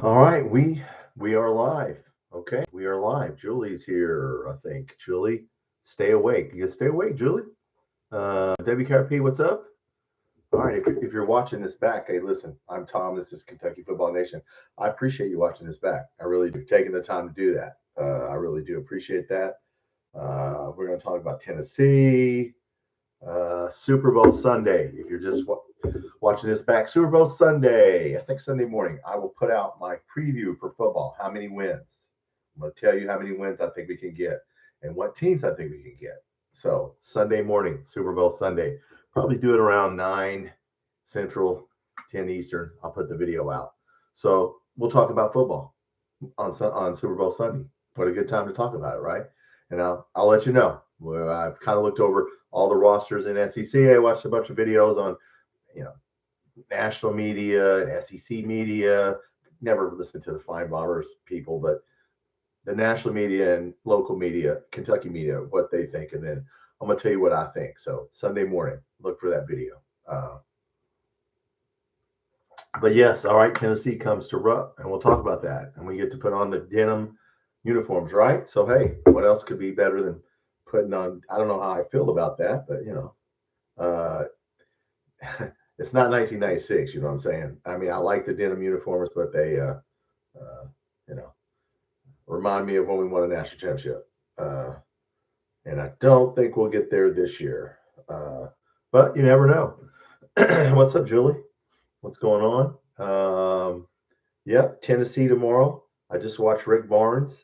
All right, we are live. Okay, we are live. Julie's here, I think. Julie, stay awake. You stay awake, Julie. WKRP, what's up? All right, if you're watching this back, hey, listen, I'm Tom. This is Kentucky Football Nation. I appreciate you watching this back. I really do. Taking the time to do that. I really do appreciate that. We're going to talk about Tennessee, Super Bowl Sunday. If you're just watching this back, Super Bowl Sunday, I think Sunday morning, I will put out my preview for football. How many wins? I'm going to tell you how many wins I think we can get and what teams I think we can get. So, Sunday morning, Super Bowl Sunday, probably do it around 9 Central, 10 Eastern. I'll put the video out. So, we'll talk about football on Super Bowl Sunday. What a good time to talk about it, right? And I'll let you know. Where I've kind of looked over all the rosters in SEC. I watched a bunch of videos on, you know, national media and SEC media. Never listened to the Fine Bombers people, but the national media and local media, Kentucky media, what they think, and then I'm gonna tell you what I think. So Sunday morning, look for that video. But yes, all right, Tennessee comes to Rupp, and we'll talk about that. And we get to put on the Denum uniforms, right? So hey, what else could be better than putting on? I don't know how I feel about that, but uh, it's not 1996. You know what I'm saying? I mean, I like the denim uniforms, but they, you know, remind me of when we won a national championship. Uh, and I don't think we'll get there this year. But you never know. What's up, Julie? What's going on? Yep, Tennessee tomorrow. I just watched Rick Barnes'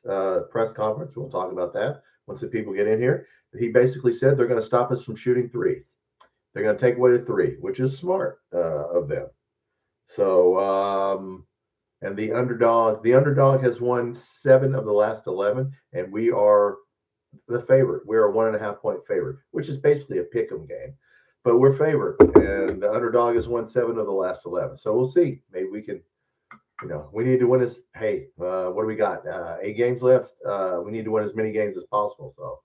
press conference. We'll talk about that once the people get in here. He basically said they're going to stop us from shooting threes. They're going to take away the three, which is smart of them. So, and the underdog has won 7 of the last 11, and we are the favorite. We're a 1.5 point favorite, which is basically a pick 'em game, but we're favored, and the underdog has won 7 of the last 11. So we'll see. Maybe we can. We need to win this. Hey, what do we got? 8 games left. We need to win as many games as possible. So,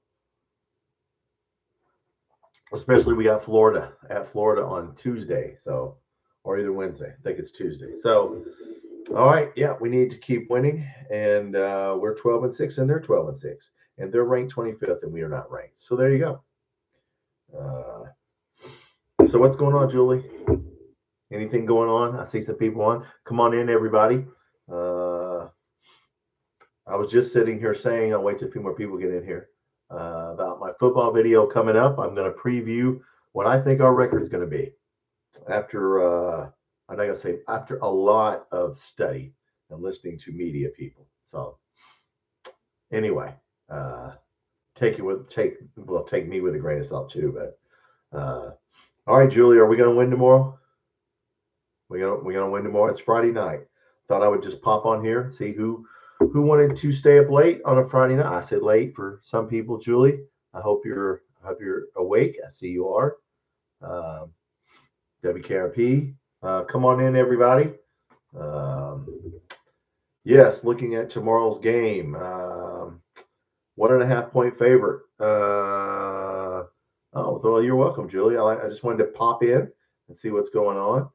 especially we got Florida at Florida on Tuesday. So, or either Wednesday. I think it's Tuesday. So, all right, yeah, we need to keep winning, and we're 12-6, and they're 12-6, and they're ranked 25th, and we are not ranked. So there you go. So what's going on, Julie? Anything going on? I see some people on. Come on in, everybody. Uh, I was just sitting here saying I'll wait till a few more people get in here about my football video coming up. I'm going to preview what I think our record is going to be after. I'm not going to say after a lot of study and listening to media people. So anyway, uh, take me with a grain of salt too. But all right, Julie, are we going to win tomorrow? We're gonna win tomorrow. It's Friday night. Thought I would just pop on here and see who wanted to stay up late on a Friday night. I said late for some people. Julie, I hope you're awake. I see you are. Um, WKRP, come on in, everybody. Um, yes, looking at tomorrow's game. 1.5 point favorite. Oh, well, you're welcome, Julie. I just wanted to pop in and see what's going on.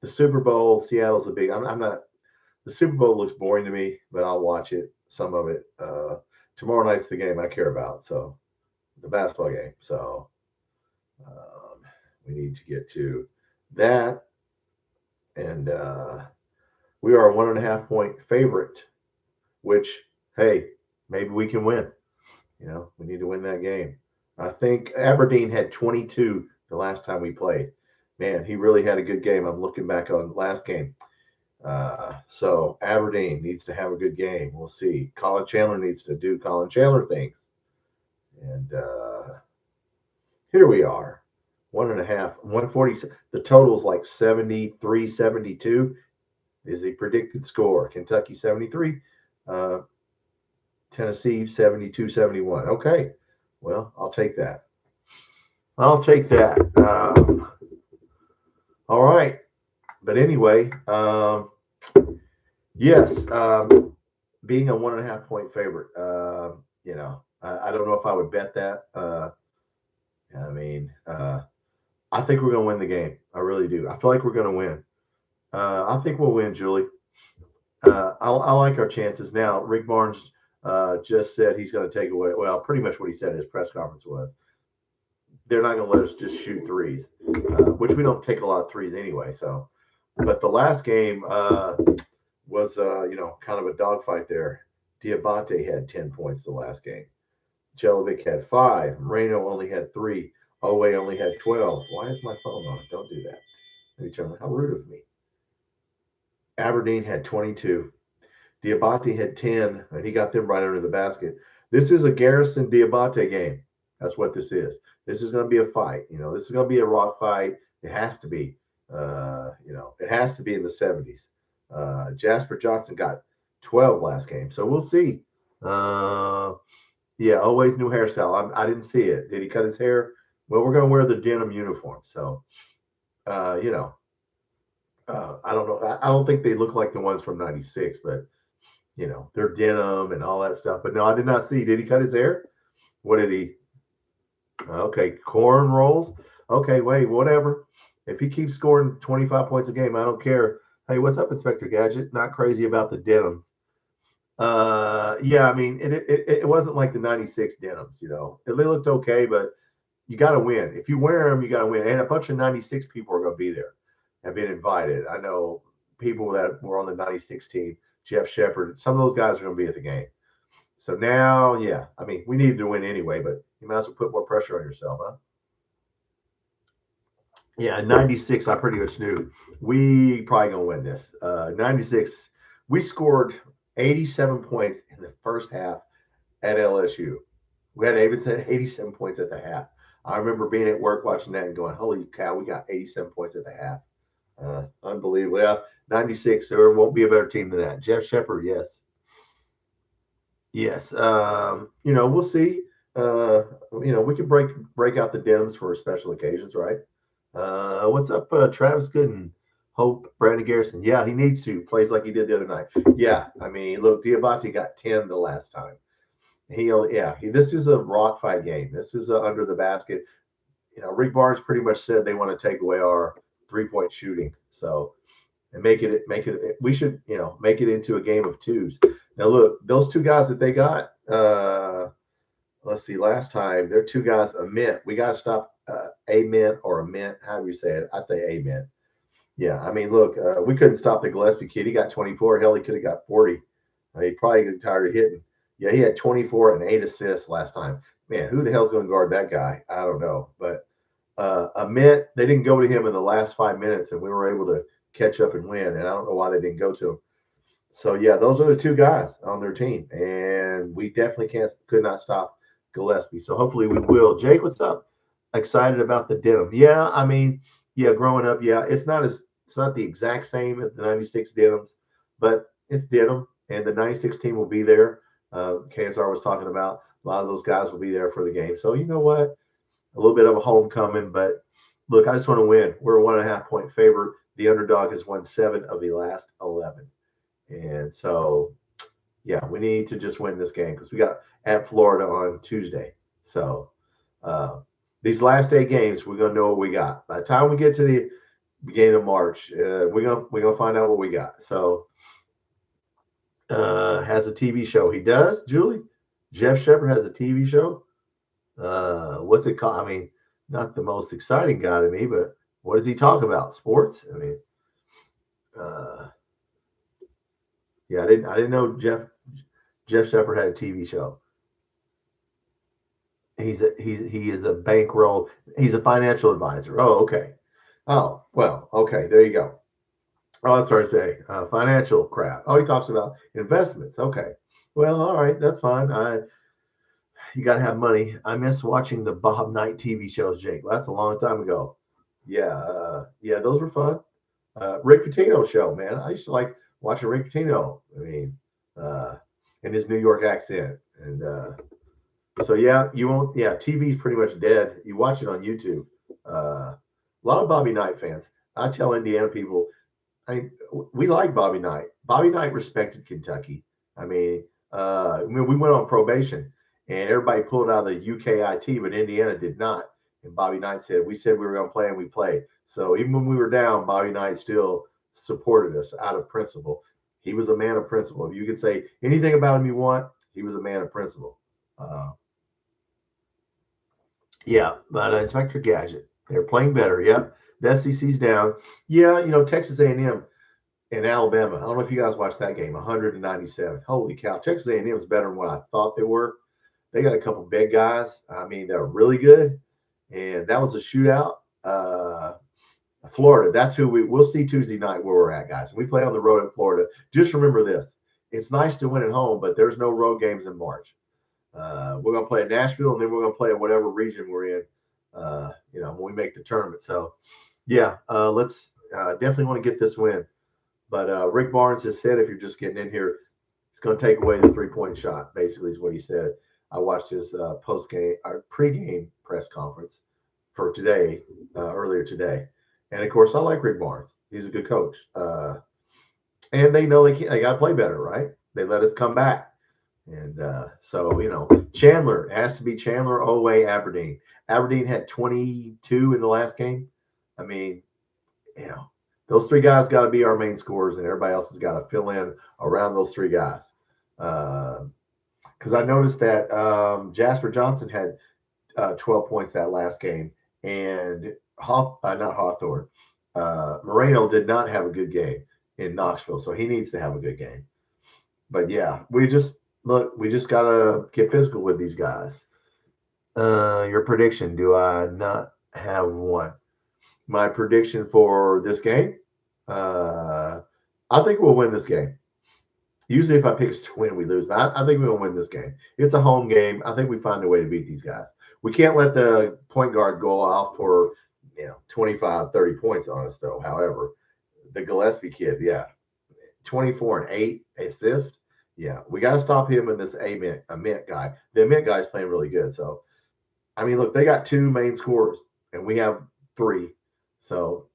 The Super Bowl, Seattle's a big. I'm not. The Super Bowl looks boring to me, but I'll watch it. Some of it. Tomorrow night's the game I care about. So the basketball game. So um, we need to get to that, and we are a 1.5 point favorite. Which, hey, maybe we can win. We need to win that game. I think Aberdeen had 22 the last time we played. Man, he really had a good game. I'm looking back on last game. So Aberdeen needs to have a good game. We'll see. Colin Chandler needs to do Colin Chandler things. And here we are. 1.5, 140. The total is like 73, 72 is the predicted score. Kentucky 73, uh, Tennessee 72, 71. Okay. Well, I'll take that. I'll take that. All right. But anyway, yes, being a 1.5 point favorite, I don't know if I would bet that. I mean, I think we're going to win the game. I really do. I feel like we're going to win. I think we'll win, Julie. I like our chances. Now, Rick Barnes just said he's going to take away, well, pretty much what he said in his press conference was they're not going to let us just shoot threes, which we don't take a lot of threes anyway. So, but the last game was, kind of a dogfight there. Diabate had 10 points the last game. Jelovic had 5. Moreno only had 3. Owe only had 12. Why is my phone on? Don't do that. Let me turn. How rude of me. Aberdeen had 22. Diabate had 10, and he got them right under the basket. This is a Garrison Diabate game. That's what this is. This is going to be a fight. This is going to be a rock fight. It has to be. It has to be in the 70s. Jasper Johnson got 12 last game, so we'll see. Yeah, always new hairstyle. I didn't see it. Did he cut his hair? Well, we're going to wear the Denum uniform, so I don't know. I don't think they look like the ones from '96, but they're denim and all that stuff. But no, I did not see. Did he cut his hair? What did he? Okay, corn rolls. Okay, wait, whatever. If he keeps scoring 25 points a game, I don't care. Hey, what's up, Inspector Gadget? Not crazy about the denim. Yeah, I mean, it wasn't like the '96 denims. They looked okay, but you got to win. If you wear them, you got to win. And a bunch of '96 people are going to be there, have been invited. I know people that were on the '96 team. Jeff Shepard, some of those guys are going to be at the game. So now, yeah, I mean, we needed to win anyway, but you might as well put more pressure on yourself, huh? Yeah, 96, I pretty much knew we probably going to win this. 96, we scored 87 points in the first half at LSU. We had 87 points at the half. I remember being at work watching that and going, holy cow, we got 87 points at the half. Unbelievable. Yeah, 96, there won't be a better team than that. Jeff Shepard, yes. Yes. We'll see. We can break out the denims for special occasions, right? What's up, Travis Gooden? Hope Brandon Garrison. Yeah, he needs to. Plays like he did the other night. Yeah, I mean, look, Diabate got 10 the last time. This is a rock fight game. This is under the basket. Rick Barnes pretty much said they want to take away our 3-point shooting. So, and we should, make it into a game of twos. Now, look, those two guys that they got, let's see, last time, they're two guys, a mint. We got to stop a mint or a mint. How do you say it? I say a mint. Yeah, I mean, look, we couldn't stop the Gillespie kid. He got 24. Hell, he could have got 40. He probably got tired of hitting. Yeah, he had 24 and 8 assists last time. Man, who the hell's going to guard that guy? I don't know. But a mint, they didn't go to him in the last 5 minutes, and we were able to catch up and win. And I don't know why they didn't go to him. So yeah, those are the two guys on their team, and we definitely could not stop Gillespie. So hopefully we will. Jake, what's up? Excited about the denim? Yeah, I mean, yeah, growing up, yeah, it's not the exact same as the '96 denims, but it's denim, and the '96 team will be there. KSR was talking about a lot of those guys will be there for the game. So you know what? A little bit of a homecoming, but look, I just want to win. We're a 1.5-point favorite. The underdog has won 7 of the last 11. And so, yeah, we need to just win this game because we got at Florida on Tuesday. So these last 8 games, we're gonna know what we got. By the time we get to the beginning of March, we're gonna find out what we got. So has a TV show. He does, Julie. Jeff Shepard has a TV show. What's it called? I mean, not the most exciting guy to me, but what does he talk about? Sports? I mean, yeah, I didn't know Jeff Shepard had a TV show. He is a bankroll. He's a financial advisor. Oh, okay. Oh, well, okay. There you go. Oh, I started to say financial crap. Oh, he talks about investments. Okay. Well, all right, that's fine. You got to have money. I miss watching the Bob Knight TV shows, Jake. Well, that's a long time ago. Yeah, yeah, those were fun. Rick Pitino show, man. I used to like watching Rick Pitino. I mean, in his New York accent, and so yeah, you won't. Yeah, TV's pretty much dead. You watch it on YouTube. A lot of Bobby Knight fans. I tell Indiana people, we like Bobby Knight. Bobby Knight respected Kentucky. I mean, we went on probation, and everybody pulled out of the UKIT, but Indiana did not. And Bobby Knight said, "We said we were going to play, and we played." So even when we were down, Bobby Knight still supported us out of principle. He was a man of principle. If you could say anything about him you want, he was a man of principle. Yeah, but Inspector Gadget, they're playing better. Yep, the SEC's down. Yeah, Texas A&M and Alabama. I don't know if you guys watched that game. 197. Holy cow! Texas A&M is better than what I thought they were. They got a couple big guys. I mean, they're really good, and that was a shootout. Florida. That's who we'll see Tuesday night where we're at, guys. We play on the road in Florida. Just remember this: it's nice to win at home, but there's no road games in March. We're going to play at Nashville, and then we're going to play at whatever region we're in, when we make the tournament. So, yeah, let's definitely want to get this win. But Rick Barnes has said, if you're just getting in here, it's going to take away the three-point shot, basically is what he said. I watched his pre-game press conference for today, earlier today. And, of course, I like Rick Barnes. He's a good coach. And they know they got to play better, right? They let us come back. And Chandler, it has to be Chandler, Oway, Aberdeen. Aberdeen had 22 in the last game. I mean, those three guys got to be our main scorers, and everybody else has got to fill in around those three guys. Because I noticed that Jasper Johnson had 12 points that last game, and Moreno did not have a good game in Knoxville, so he needs to have a good game. But yeah, we just gotta get physical with these guys. Your prediction? Do I not have one? My prediction for this game? I think we'll win this game. Usually, if I pick to win, we lose. But I think we'll win this game. It's a home game. I think we find a way to beat these guys. We can't let the point guard go off for 25, 30 points on us, though. However, the Gillespie kid, 24 and 8 assists. Yeah, we got to stop him and this Mint guy. The Mint guy's playing really good. So, I mean, look, they got two main scorers, and we have three. So,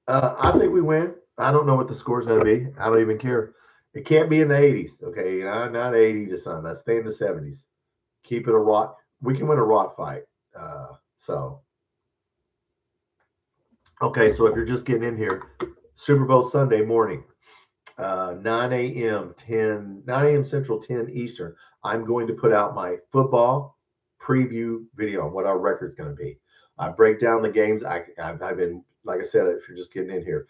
I think we win. I don't know what the score's going to be. I don't even care. It can't be in the 80s, okay? Not 80 to something. Let's stay in the 70s. Keep it a rock. We can win a rock fight. Okay, so if you're just getting in here, Super Bowl Sunday morning. 9 a.m. Central, 10 Eastern. I'm going to put out my football preview video on what our record's going to be. I break down the games. I've been, like I said, if you're just getting in here,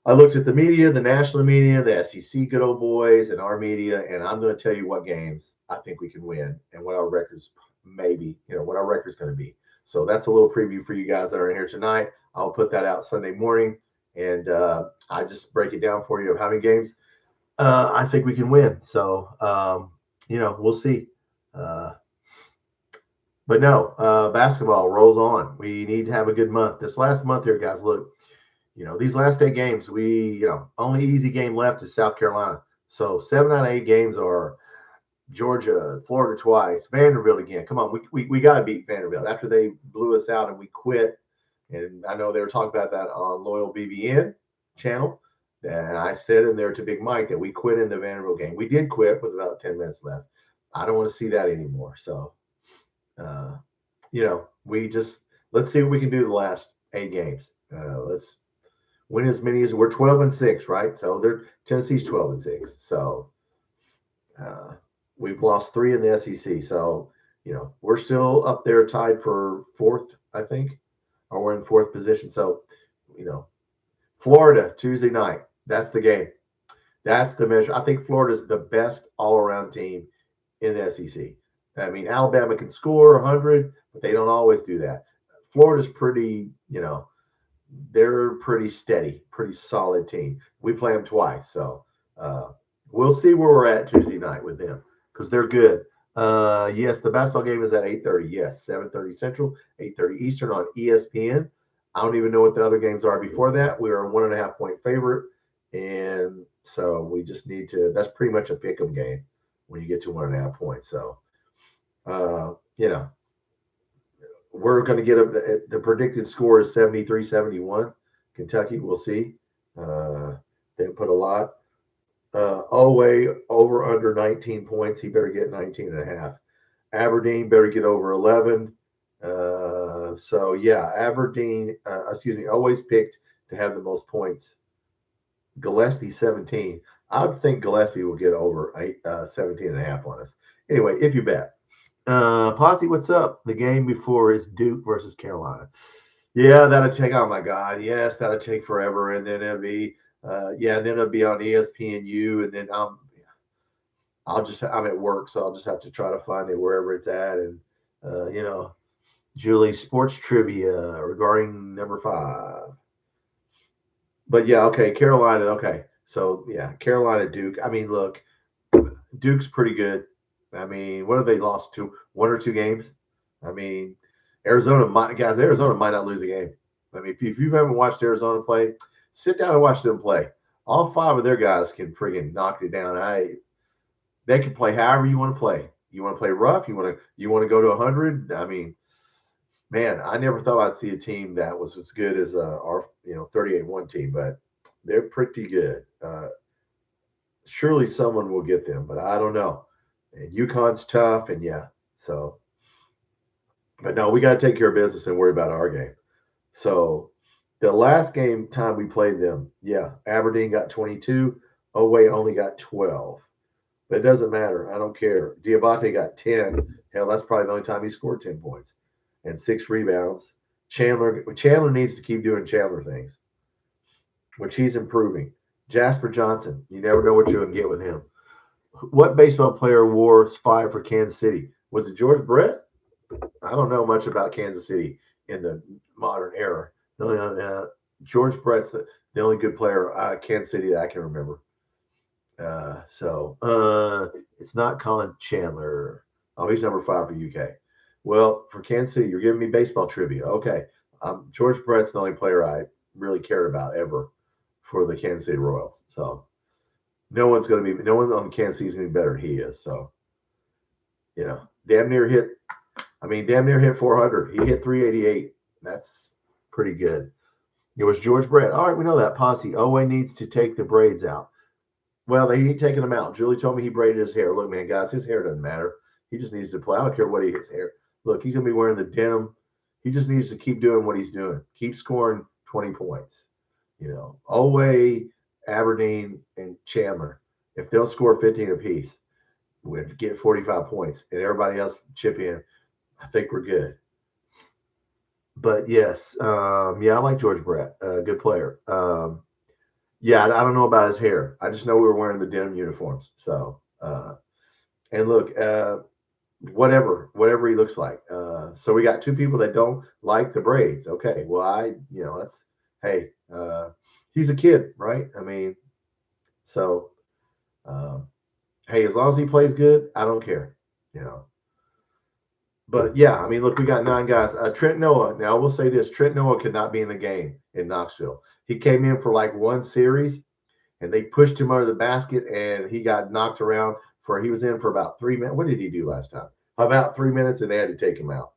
I looked at the media, the national media, the SEC good old boys, and our media, and I'm going to tell you what games I think we can win and what our record's what our record's going to be. So that's a little preview for you guys that are in here tonight. I'll put that out Sunday morning. And I just break it down for you of how many games I think we can win. So, we'll see. But no, basketball rolls on. We need to have a good month. This last month here, guys, look, these last 8 games, only easy game left is South Carolina. So 7 out of 8 games are Georgia, Florida twice, Vanderbilt again. Come on, we got to beat Vanderbilt after they blew us out and we quit. And I know they were talking about that on Loyal BBN channel. And I said in there to Big Mike that we quit in the Vanderbilt game. We did quit with about 10 minutes left. I don't want to see that anymore. So, let's see what we can do the last 8 games. Let's win as many as we're 12-6, right? So Tennessee's 12-6. So we've lost 3 in the SEC. So, we're still up there tied for 4th, I think. Or we're in 4th position. So, Florida, Tuesday night. That's the game. That's the measure. I think Florida's the best all-around team in the SEC. I mean, Alabama can score 100, but they don't always do that. Florida's pretty, they're pretty steady, pretty solid team. We play them twice. So we'll see where we're at Tuesday night with them because they're good. Yes, the basketball game is at 8:30. Yes, 7:30 Central, 8:30 Eastern on ESPN. I don't even know what the other games are before that. We are a 1.5 point favorite, and so we just need to. That's pretty much a pick'em game when you get to 1.5 points. So, we're going to get the predicted score is 73-71. Kentucky, we'll see. They put a lot. Oway over under 19 points. He better get 19.5. Aberdeen better get over 11. Aberdeen, Oway's picked to have the most points Gillespie 17. I would think Gillespie will get over 17 and a half on us. Anyway, if you bet. Posse, what's up? The game before is Duke versus Carolina. Yeah, that'll take. Oh my God, yes, that'll take forever, and then it'll be, and then it'll be on ESPNU, and then I'm at work, so I'll just have to try to find it wherever it's at, and uh, you know, Julie, sports trivia regarding number 5. But yeah, okay, Carolina. Okay, so yeah, Carolina, Duke. I mean, look, Duke's pretty good. I mean, what have they lost to? 1 or 2 games? I mean, Arizona might not lose a game. I mean, if you haven't watched Arizona play, sit down and watch them play. All 5 of their guys can friggin' knock it down. They can play however you want to play. You want to play rough? You want to go to 100? I mean, man, I never thought I'd see a team that was as good as our 38-1 team, but they're pretty good. Surely someone will get them, but I don't know. And UConn's tough, and yeah, so. But no, we got to take care of business and worry about our game. So the last game time we played them, yeah, Aberdeen got 22. Oway only got 12. But it doesn't matter. I don't care. Diabate got 10. Hell, that's probably the only time he scored 10 points and 6 rebounds. Chandler needs to keep doing Chandler things, which he's improving. Jasper Johnson, you never know what you're going to get with him. What baseball player wore 5 for Kansas City? Was it George Brett? I don't know much about Kansas City in the modern era. George Brett's the only good player Kansas City that I can remember. It's not Colin Chandler. Oh, he's number 5 for UK. Well, for Kansas City, you're giving me baseball trivia. Okay. George Brett's the only player I really cared about ever for the Kansas City Royals. So no one on Kansas City is going to be better than he is. So, damn near hit 400. He hit 388. That's pretty good. It was George Brett. All right, we know that. Posse. Oway needs to take the braids out. Well, they ain't taking them out. Julie told me he braided his hair. Look, man, guys, his hair doesn't matter. He just needs to play. I don't care what his hair. Look, he's going to be wearing the Denum. He just needs to keep doing what he's doing. Keep scoring 20 points. Oway, Aberdeen, and Chandler, if they'll score 15 apiece, we'll get 45 points, and everybody else chip in, I think we're good. But yes, I like George Brett. Good player. I don't know about his hair. I just know we were wearing the Denum uniforms. So, and look, whatever he looks like. So we got 2 people that don't like the braids. Okay, well, he's a kid, right? I mean, so, hey, as long as he plays good, I don't care. But yeah, I mean, look, we got 9 guys. Trent Noah. Now, I will say this: Trent Noah could not be in the game in Knoxville. He came in for like 1 series, and they pushed him under the basket, and he got knocked around he was in for about 3 minutes. What did he do last time? About 3 minutes, and they had to take him out.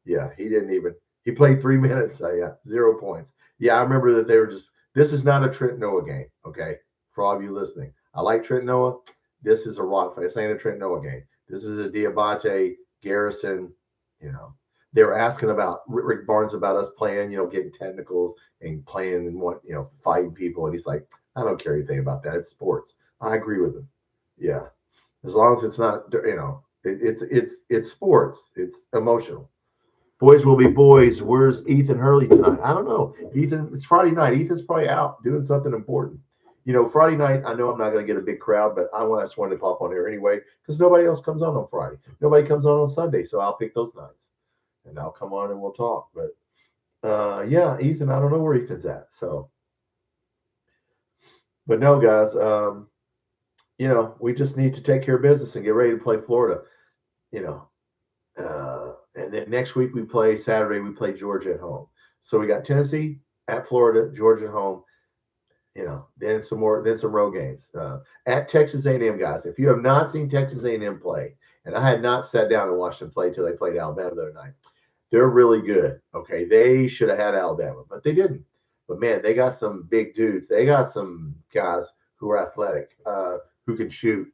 Yeah, he played 3 minutes. 0 points. Yeah, I remember that they were this is not a Trent Noah game, okay? For all of you listening. I like Trent Noah. This is a rock. This ain't a Trent Noah game. This is a Diabate, Garrison, they were asking about Rick Barnes about us playing, getting technicals and playing and fighting people. And he's like, I don't care anything about that. It's sports. I agree with him. Yeah. As long as it's not, it's sports. It's emotional. Boys will be boys. Where's Ethan Hurley tonight? I don't know. Ethan, it's Friday night. Ethan's probably out doing something important. Friday night, I know I'm not going to get a big crowd, but I just wanted to pop on here anyway because nobody else comes on Friday. Nobody comes on Sunday, so I'll pick those nights. And I'll come on and we'll talk. But Ethan, I don't know where Ethan's at. So, but no, guys, we just need to take care of business and get ready to play Florida. And then next week Saturday we play Georgia at home. So we got Tennessee at Florida, Georgia at home. Then some road games at Texas A&M, guys. If you have not seen Texas A&M play, and I had not sat down and watched them play till they played Alabama the other night, they're really good. Okay, they should have had Alabama, but they didn't. But man, they got some big dudes. They got some guys who are athletic, who can shoot.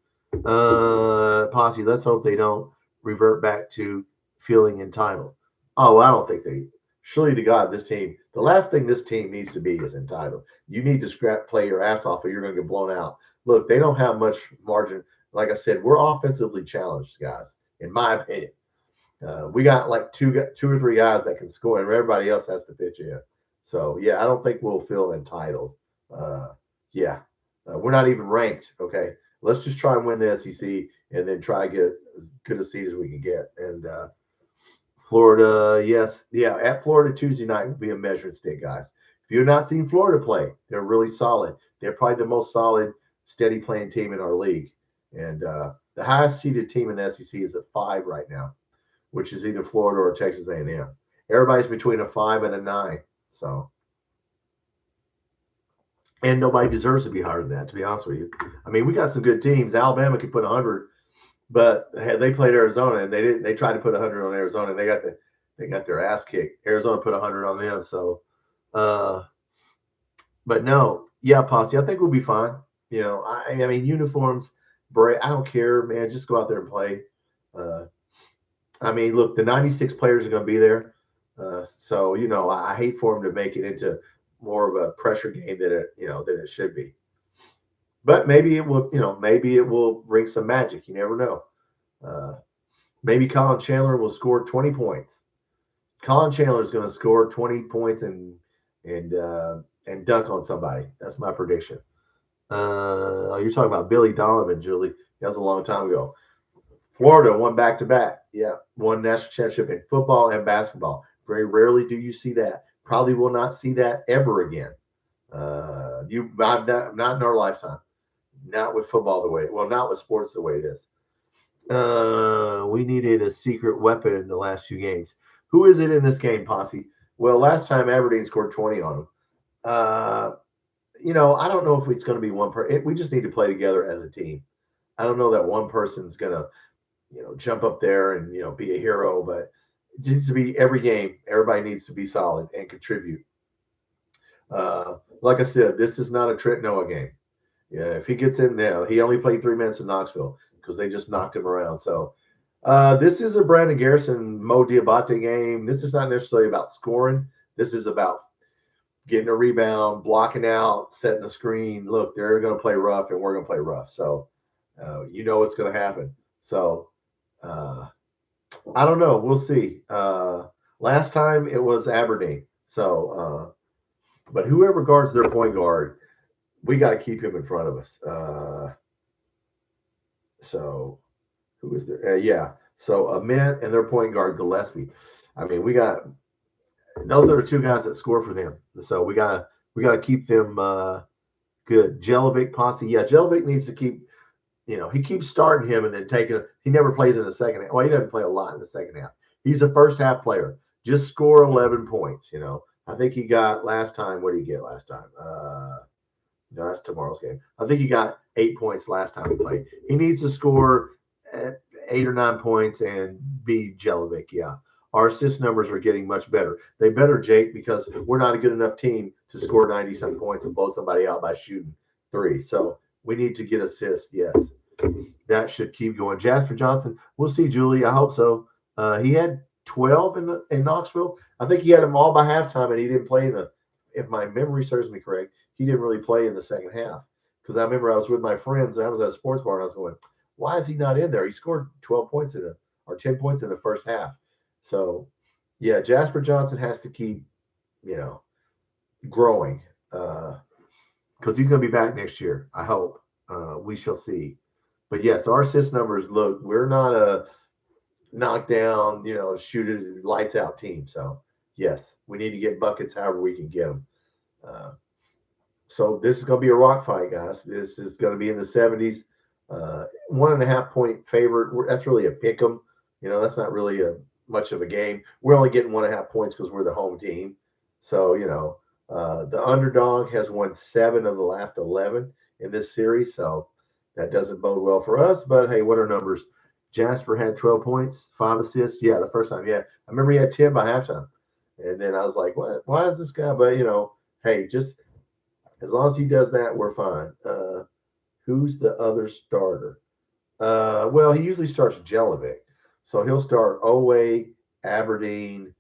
Posse, let's hope they don't revert back to feeling entitled. Oh, I don't think they. surely to God, this team, the last thing this team needs to be is entitled. You need to play your ass off or you're going to get blown out. Look, they don't have much margin. Like I said, we're offensively challenged, guys, in my opinion. We got like two or three guys that can score, and everybody else has to pitch in. So, yeah, I don't think we'll feel entitled. Yeah, we're not even ranked. Okay, let's just try and win the SEC and then try to get as good a seed as we can get. And Florida, yes, yeah, at Florida Tuesday night will be a measuring stick, guys. If you've not seen Florida play, they're really solid. They're probably the most solid, steady playing team in our league. And the highest seeded team in the SEC is at 5 right now, which is either Florida or Texas A&M. Everybody's between a 5 and a 9. So, and nobody deserves to be higher than that, to be honest with you. I mean, we got some good teams. Alabama could put 100, but they played Arizona and they didn't. They tried to put 100 on Arizona and they got their ass kicked. Arizona put 100 on them. So, but no, yeah, Posse, I think we'll be fine. You know, I mean, uniforms, I don't care, man. Just go out there and play. I mean, look, the 96 players are going to be there. So, you know, I hate for them to make it into more of a pressure game than it should be. But maybe it will, maybe it will bring some magic. You never know. Maybe Colin Chandler will score 20 points. Colin Chandler is going to score 20 points and dunk on somebody. That's my prediction. You're talking about Billy Donovan, Julie. That was a long time ago. Florida won back-to-back. Yeah, won national championship in football and basketball. Very rarely do you see that. Probably will not see that ever again. Not in our lifetime. Not with football not with sports the way it is. We needed a secret weapon in the last few games. Who is it in this game, Posse? Well, last time Aberdeen scored 20 on them. I don't know if it's going to be one person. We just need to play together as a team. I don't know that one person's going to, jump up there and, be a hero, but it needs to be every game. Everybody needs to be solid and contribute. Like I said, this is not a Trent Noah game. Yeah, if he gets in there, he only played 3 minutes in Knoxville because they just knocked him around. So this is a Brandon Garrison, Mo Diabate game. This is not necessarily about scoring. This is about getting a rebound, blocking out, setting a screen. Look, they're going to play rough, and we're going to play rough. So what's going to happen. So I don't know. We'll see. Last time it was Aberdeen. So, but whoever guards their point guard, we got to keep him in front of us. So who is there? Yeah. So Ament and their point guard, Gillespie. I mean, those are the 2 guys that score for them. So we gotta keep them good. Jelic, Posse. Yeah, Jelic needs to keep. He keeps starting him and then taking. He never plays in the second half. Well, he doesn't play a lot in the second half. He's a first half player. Just score 11 points. I think he got last time. What did he get last time? No, that's tomorrow's game. I think he got 8 points last time he played. He needs to score 8 or 9 points and be Jelic. Yeah. Our assist numbers are getting much better. They better, Jake, because we're not a good enough team to score 90-some points and blow somebody out by shooting 3. So we need to get assists. Yes. That should keep going. Jasper Johnson, we'll see, Julie. I hope so. He had 12 in Knoxville. I think he had them all by halftime, and he didn't play if my memory serves me correct, he didn't really play in the second half. Because I remember I was with my friends, and I was at a sports bar, and I was going, why is he not in there? He scored 12 points or 10 points in the first half. So, yeah, Jasper Johnson has to keep, growing because he's going to be back next year. I hope. We shall see. But, yes, our assist numbers, look, we're not a knockdown, shoot it, lights out team. So, yes, we need to get buckets however we can get them. So this is going to be a rock fight, guys. This is going to be in the 70s. 1.5 point favorite. That's really a pick 'em. That's not really much of a game. We're only getting 1.5 points because we're the home team. So, the underdog has won 7 of the last 11 in this series. So that doesn't bode well for us. But, hey, what are numbers? Jasper had 12 points, 5 assists. Yeah, the first time. Yeah, I remember he had 10 by halftime. And then I was like, what? Why is this guy? But, hey, just as long as he does that, we're fine. Who's the other starter? Well, he usually starts Jelic. So he'll start Owe, Aberdeen,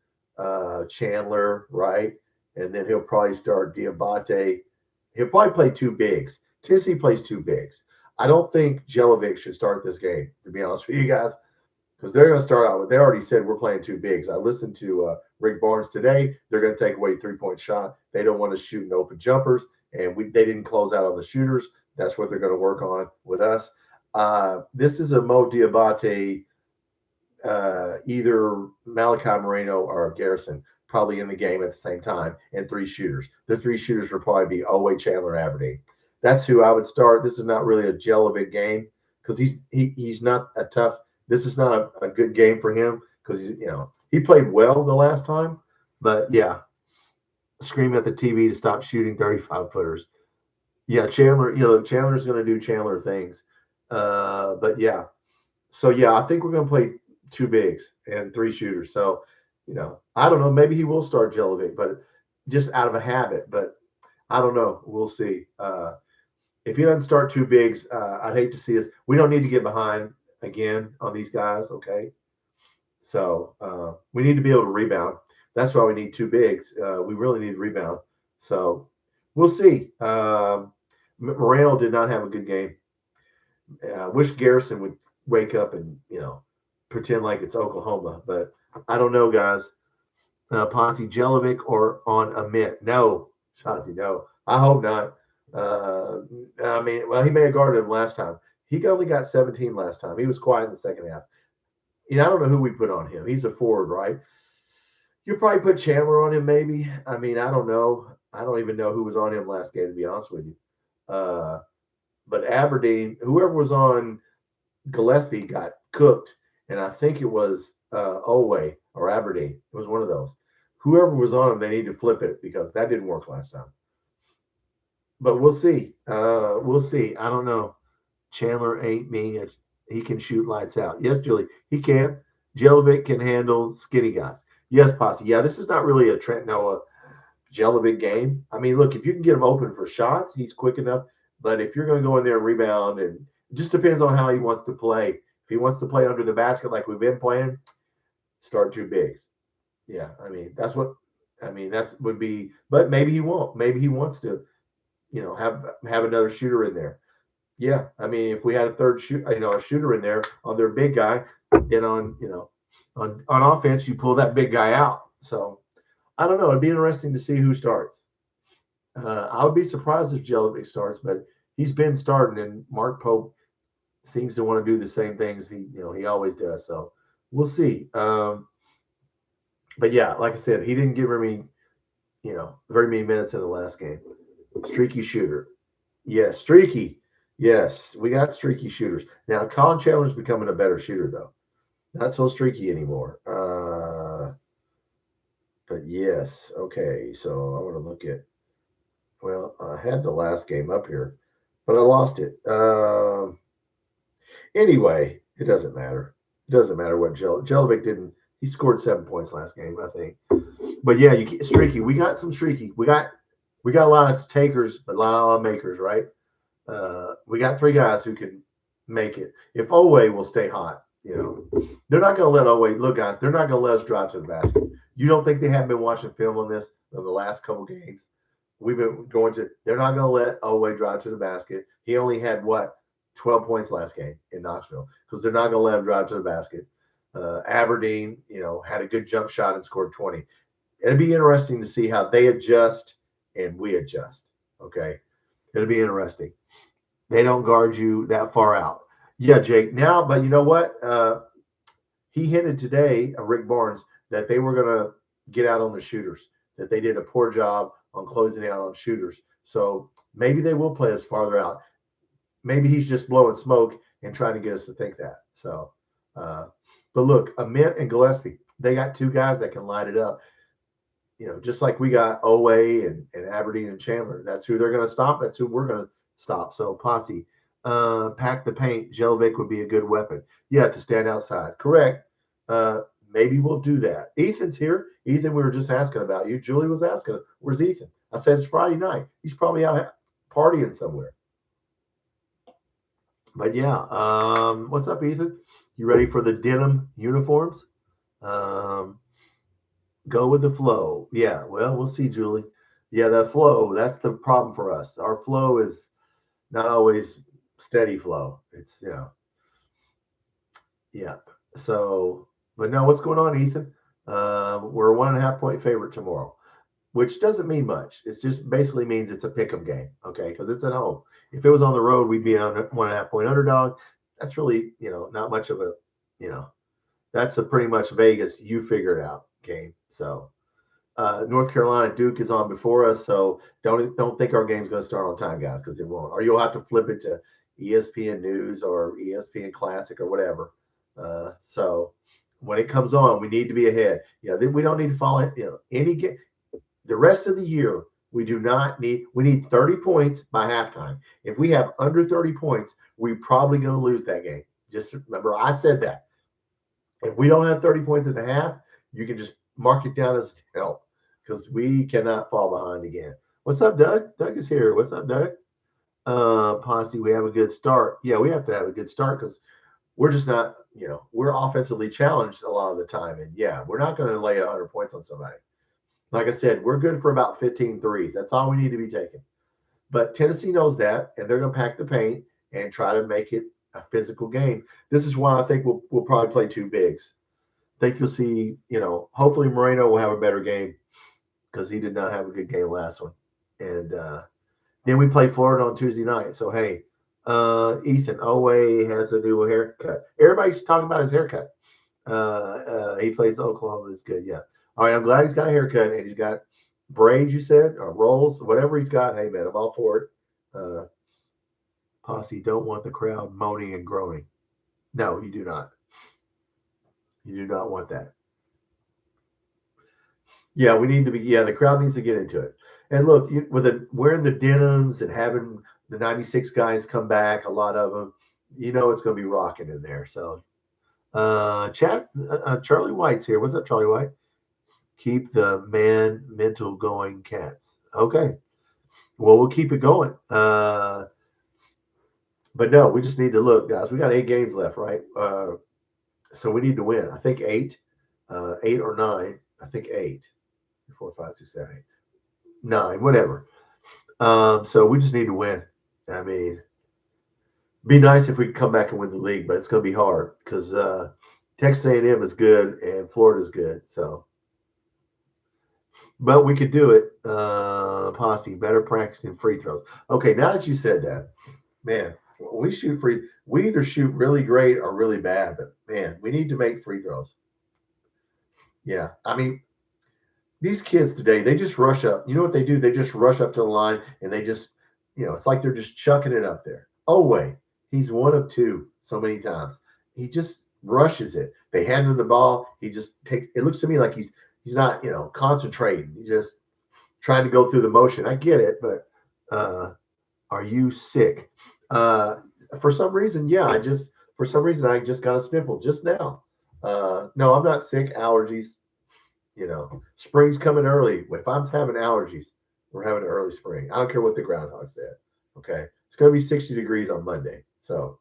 Chandler, right? And then he'll probably start Diabate. He'll probably play two bigs. Tennessee plays two bigs. I don't think Jelovic should start this game, to be honest with you guys, because they're going to start out with, they already said we're playing two bigs. I listened to Rick Barnes today. They're going to take away 3-point shot. They don't want to shoot in open jumpers, and they didn't close out on the shooters. That's what they're going to work on with us. This is a Mo Diabate, either Malachi Moreno or Garrison probably in the game at the same time, and three shooters. The three shooters will probably be Owe, Chandler, Aberdeen. That's who I would start. This is not really a Jelovic game because he's not a tough. This is not a good game for him because he played well the last time, but yeah, scream at the TV to stop shooting 35-footers. Yeah, Chandler. Chandler's going to do Chandler things, but yeah. So yeah, I think we're going to play two bigs and three shooters. So, I don't know. Maybe he will start Jelovic, but just out of a habit. But I don't know. We'll see. If he doesn't start two bigs, I'd hate to see us. We don't need to get behind again on these guys. Okay. So we need to be able to rebound. That's why we need two bigs. We really need to rebound. So we'll see. Moreno did not have a good game. I wish Garrison would wake up and pretend like it's Oklahoma, but I don't know, guys. Ponzi Jelovic or on a mint? No, Shazi, no. I hope not. He may have guarded him last time. He only got 17 last time. He was quiet in the second half. I don't know who we put on him. He's a forward, right? You probably put Chandler on him, maybe. I don't know. I don't even know who was on him last game, to be honest with you. But Aberdeen, whoever was on Gillespie got cooked, and I think it was Owe or Aberdeen. It was one of those. Whoever was on him, they need to flip it because that didn't work last time. But we'll see. We'll see. I don't know. Chandler ain't me. He can shoot lights out. Yes, Julie, he can. Jelovic can handle skinny guys. Yes, Posse. Yeah, this is not really a Trent Noah Jelovic game. Look, if you can get him open for shots, he's quick enough. But if you're going to go in there and rebound, and it just depends on how he wants to play. If he wants to play under the basket like we've been playing, start two bigs. Yeah, that's what that would be. But maybe he won't. Maybe he wants to, have another shooter in there. Yeah, if we had a third a shooter in there on their big guy, then on offense you pull that big guy out. So I don't know. It'd be interesting to see who starts. I would be surprised if Jelovic starts, but he's been starting, and Mark Pope seems to want to do the same things he always does. So we'll see. But yeah, like I said, he didn't give me very many minutes in the last game. Streaky shooter, yes, streaky. Yes, we got streaky shooters. Now, Colin Chandler's becoming a better shooter, though. Not so streaky anymore. But yes, okay. So I want to look at. Well, I had the last game up here, but I lost it. Anyway, it doesn't matter. It doesn't matter what Jelovic didn't. He scored 7 points last game, I think. But yeah, streaky. We got some streaky. We got a lot of takers, but a lot of makers, right? We got three guys who can make it. If Owe will stay hot, they're not going to let Owe. Look, guys, they're not going to let us drive to the basket. You don't think they haven't been watching film on this of the last couple games? We've been going to. They're not going to let Owe drive to the basket. He only had 12 points last game in Knoxville because they're not going to let him drive to the basket. Aberdeen, had a good jump shot and scored 20. It'd be interesting to see how they adjust and we adjust. Okay, it'll be interesting. They don't guard you that far out. Yeah, Jake. Now, but you know what? He hinted today, Rick Barnes, that they were going to get out on the shooters, that they did a poor job on closing out on shooters. So maybe they will play us farther out. Maybe he's just blowing smoke and trying to get us to think that. So, but look, Amit and Gillespie, they got two guys that can light it up. Just like we got Owe and Aberdeen and Chandler. That's who they're going to stop. That's who we're going to stop. So Posse, pack the paint. Jelovic would be a good weapon. Yeah, to stand outside. Correct. Maybe we'll do that. Ethan's here. Ethan, we were just asking about you. Julie was asking, where's Ethan? I said, it's Friday night. He's probably out partying somewhere. But yeah, what's up, Ethan? You ready for the Denum uniforms? Go with the flow. Yeah, well, we'll see, Julie. Yeah, that flow, that's the problem for us. Our flow is not always steady flow. It's, yeah. So, but no, what's going on, Ethan? We're a 1.5 point favorite tomorrow, which doesn't mean much. It just basically means it's a pick 'em game, okay? Because it's at home. If it was on the road, we'd be on a 1.5 point underdog. That's really, not much of a, you know, that's a pretty much Vegas, you figure it out game. So, North Carolina Duke is on before us, so don't think our game's going to start on time, guys, because it won't. Or you'll have to flip it to ESPN News or ESPN Classic or whatever. So when it comes on, we need to be ahead. We don't need to follow. Any game. The rest of the year, we do not need. We need 30 points by halftime. If we have under 30 points, we're probably going to lose that game. Just remember, I said that. If we don't have 30 points at the half, you can just mark it down as help because we cannot fall behind again. What's up, Doug? Doug is here. What's up, Doug? Posse, we have a good start. Yeah, we have to have a good start because we're just not, we're offensively challenged a lot of the time. And yeah, we're not going to lay 100 points on somebody. Like I said, we're good for about 15 threes. That's all we need to be taking. But Tennessee knows that, and they're going to pack the paint and try to make it a physical game. This is why I think we'll probably play two bigs. I think you'll see, hopefully Moreno will have a better game because he did not have a good game last one. And then we play Florida on Tuesday night. So, hey, Ethan Oweh has a new haircut. Everybody's talking about his haircut. He plays Oklahoma. It's good. Yeah. All right. I'm glad he's got a haircut and he's got braids, you said, or rolls, whatever he's got. Hey, man, I'm all for it. Posse, don't want the crowd moaning and groaning. No, you do not. You do not want that. Yeah, we need to be. Yeah, the crowd needs to get into it. And look, wearing the denims and having the '96 guys come back, a lot of them, it's going to be rocking in there. So, Charlie White's here. What's up, Charlie White? Keep the mental going, cats. Okay, well, we'll keep it going. But no, we just need to look, guys. We got 8 games left, right? So we need to win. I think 8 or 9. I think 8. 4, 5, 6, 7, 8, 9, whatever. So we just need to win. I mean, be nice if we could come back and win the league, but it's going to be hard because Texas A&M is good and Florida's good. So, but we could do it. Posse, better practicing free throws. Okay, now that you said that, man, when we shoot free, we either shoot really great or really bad. But man, we need to make free throws. Yeah, I mean, these kids today, they just rush up. You know what they do? They just rush up to the line and they just, it's like they're just chucking it up there. Oh, wait. He's one of two so many times. He just rushes it. They hand him the ball. He just takes it. Looks to me like he's not, concentrating. He's just trying to go through the motion. I get it, but are you sick? For some reason, yeah, I just got a sniffle just now. No, I'm not sick. Allergies. Spring's coming early. If I'm having allergies, we're having an early spring. I don't care what the groundhog said. Okay. It's going to be 60 degrees on Monday. So,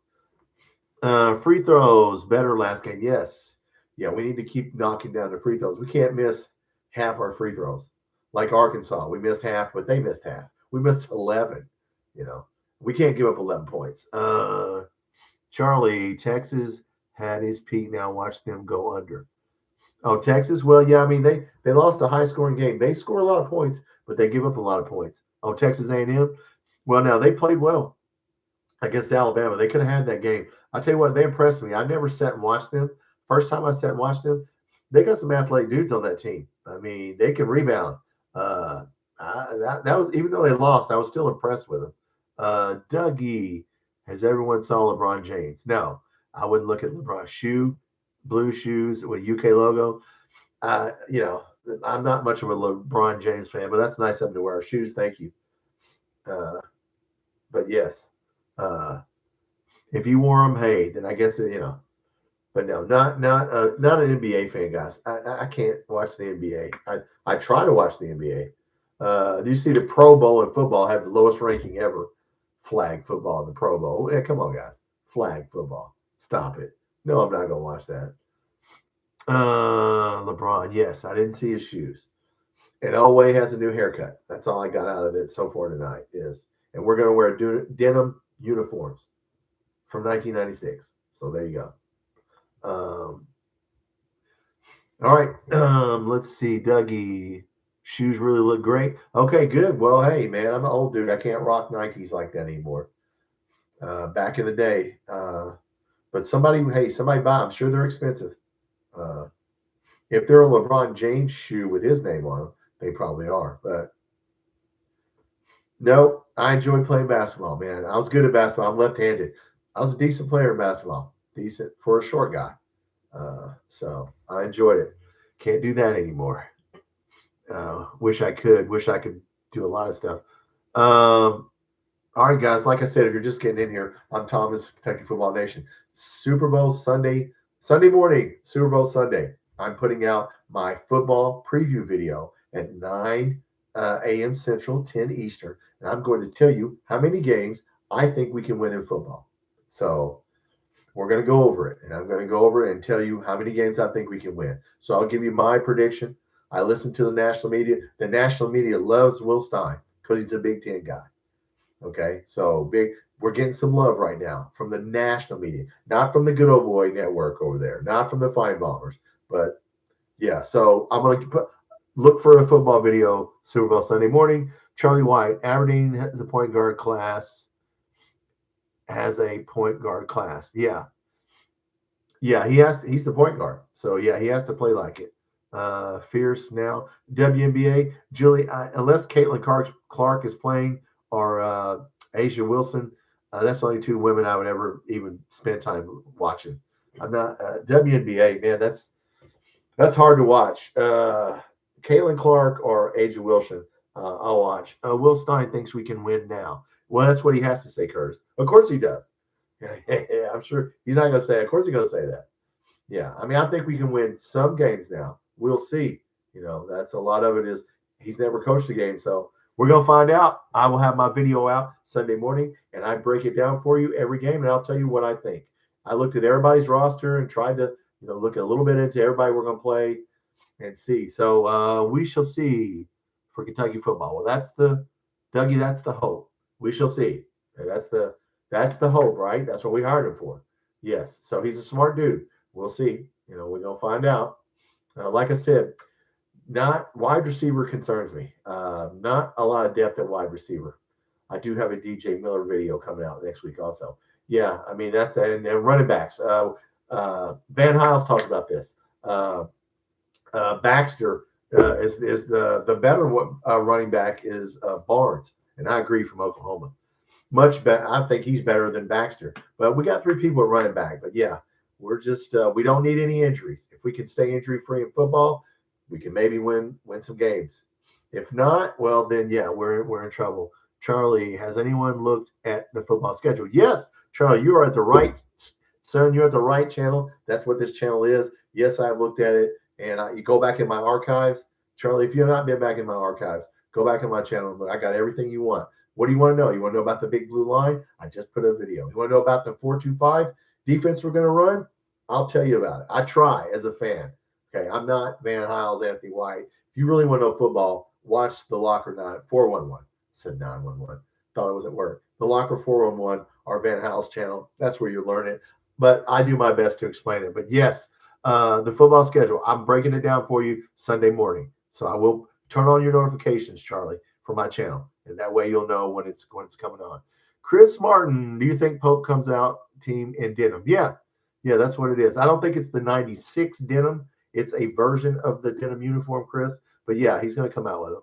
free throws, better last game. Yes. Yeah, we need to keep knocking down the free throws. We can't miss half our free throws. Like Arkansas, we missed half, but they missed half. We missed 11. We can't give up 11 points. Charlie, Texas had his peak. Now watch them go under. Oh, Texas? Well, yeah, I mean, they lost a high-scoring game. They score a lot of points, but they give up a lot of points. Oh, Texas A&M? Well, now, they played well against Alabama. They could have had that game. I'll tell you what, they impressed me. I never sat and watched them. First time I sat and watched them, they got some athletic dudes on that team. I mean, they can rebound. That was, even though they lost, I was still impressed with them. Dougie, has everyone saw LeBron James? No, I wouldn't look at LeBron's blue shoes with UK logo. I'm not much of a LeBron James fan, but that's nice of him to wear our shoes. Thank you. But yes, if you wore them, hey, then I guess But no, not an NBA fan, guys. I can't watch the NBA. I try to watch the NBA. Do you see the Pro Bowl in football have the lowest ranking ever? Flag football in the Pro Bowl. Yeah, come on, guys. Flag football. Stop it. No, I'm not going to watch that. LeBron, yes, I didn't see his shoes. And Elway has a new haircut. That's all I got out of it so far tonight. And we're going to wear denim uniforms from 1996. So there you go. All right. Let's see. Dougie, shoes really look great. Okay, good. Well, hey, man, I'm an old dude. I can't rock Nikes like that anymore. Back in the day. But somebody buy. I'm sure they're expensive. Uh, if they're a LeBron James shoe with his name on them, they probably are. But no, I enjoy playing basketball, man. I was good at basketball. I'm left-handed. I was a decent player in basketball, decent for a short guy. So I enjoyed it. Can't do that anymore. Wish I could. Wish I could do a lot of stuff. All right, guys. Like I said, if you're just getting in here, I'm Thomas, Kentucky Football Nation. Super Bowl Sunday morning, Super Bowl Sunday. I'm putting out my football preview video at 9 a.m. Central, 10 Eastern, and I'm going to tell you how many games I think we can win in football. So we're going to go over it, and I'm going to go over it and tell you how many games I think we can win. So I'll give you my prediction. I listen to the national media. The national media loves Will Stein because he's a Big Ten guy. Okay, so we're getting some love right now from the national media, not from the Good Old Boy Network over there, not from the Fine Bombers, but yeah. So I'm going to look for a football video Super Bowl Sunday morning. Charlie White, Aberdeen has a point guard class. Yeah, yeah. He's the point guard. So yeah, he has to play like it. Fierce now. WNBA, Julie, unless Caitlin Clark is playing or Asia Wilson, that's the only two women I would ever even spend time watching. I'm not WNBA, man. That's hard to watch. Caitlin Clark or Asia Wilson, I'll watch. Will Stein thinks we can win now. Well, that's what he has to say, Curtis. Of course he does. Yeah, I'm sure he's not going to say it. Of course he's going to say that. Yeah, I mean, I think we can win some games now. We'll see. That's a lot of it is he's never coached a game, so we're gonna find out. I will have my video out Sunday morning, and I break it down for you every game, and I'll tell you what I think. I looked at everybody's roster and tried to, look a little bit into everybody we're gonna play and see. So we shall see for Kentucky football. Well, that's the Dougie. That's the hope. We shall see. That's the hope, right? That's what we hired him for. Yes. So he's a smart dude. We'll see. We're gonna find out. Like I said, not wide receiver concerns me. Not a lot of depth at wide receiver. I do have a DJ Miller video coming out next week also. Yeah, I mean that's and running backs. Van Hiles talked about this. Baxter is the better running back is Barnes, and I agree from Oklahoma. Much better. I think he's better than Baxter. But we got three people at running back. But yeah, we're just we don't need any injuries. If we can stay injury free in football, we can maybe win some games. If not, well then yeah, we're in trouble. Charlie, has anyone looked at the football schedule? Yes, Charlie, you are at the right son. You're at the right channel. That's what this channel is. Yes, I've looked at it, and you go back in my archives, Charlie. If you have not been back in my archives, go back in my channel. I got everything you want. What do you want to know? You want to know about the big blue line? I just put a video. You want to know about the 4-2-5 defense we're going to run? I'll tell you about it. I try as a fan. Okay, I'm not Van Hiles, Anthony White. If you really want to know football, watch the Locker 411. Said 911. Thought it was at work. The Locker 411, our Van Hiles channel. That's where you learn it. But I do my best to explain it. But yes, the football schedule, I'm breaking it down for you Sunday morning. So I will turn on your notifications, Charlie, for my channel. And that way you'll know when it's coming on. Chris Martin, do you think Pope comes out team in Denum? Yeah, that's what it is. I don't think it's the 96 Denum. It's a version of the Denum uniform, Chris. But yeah, he's going to come out with them.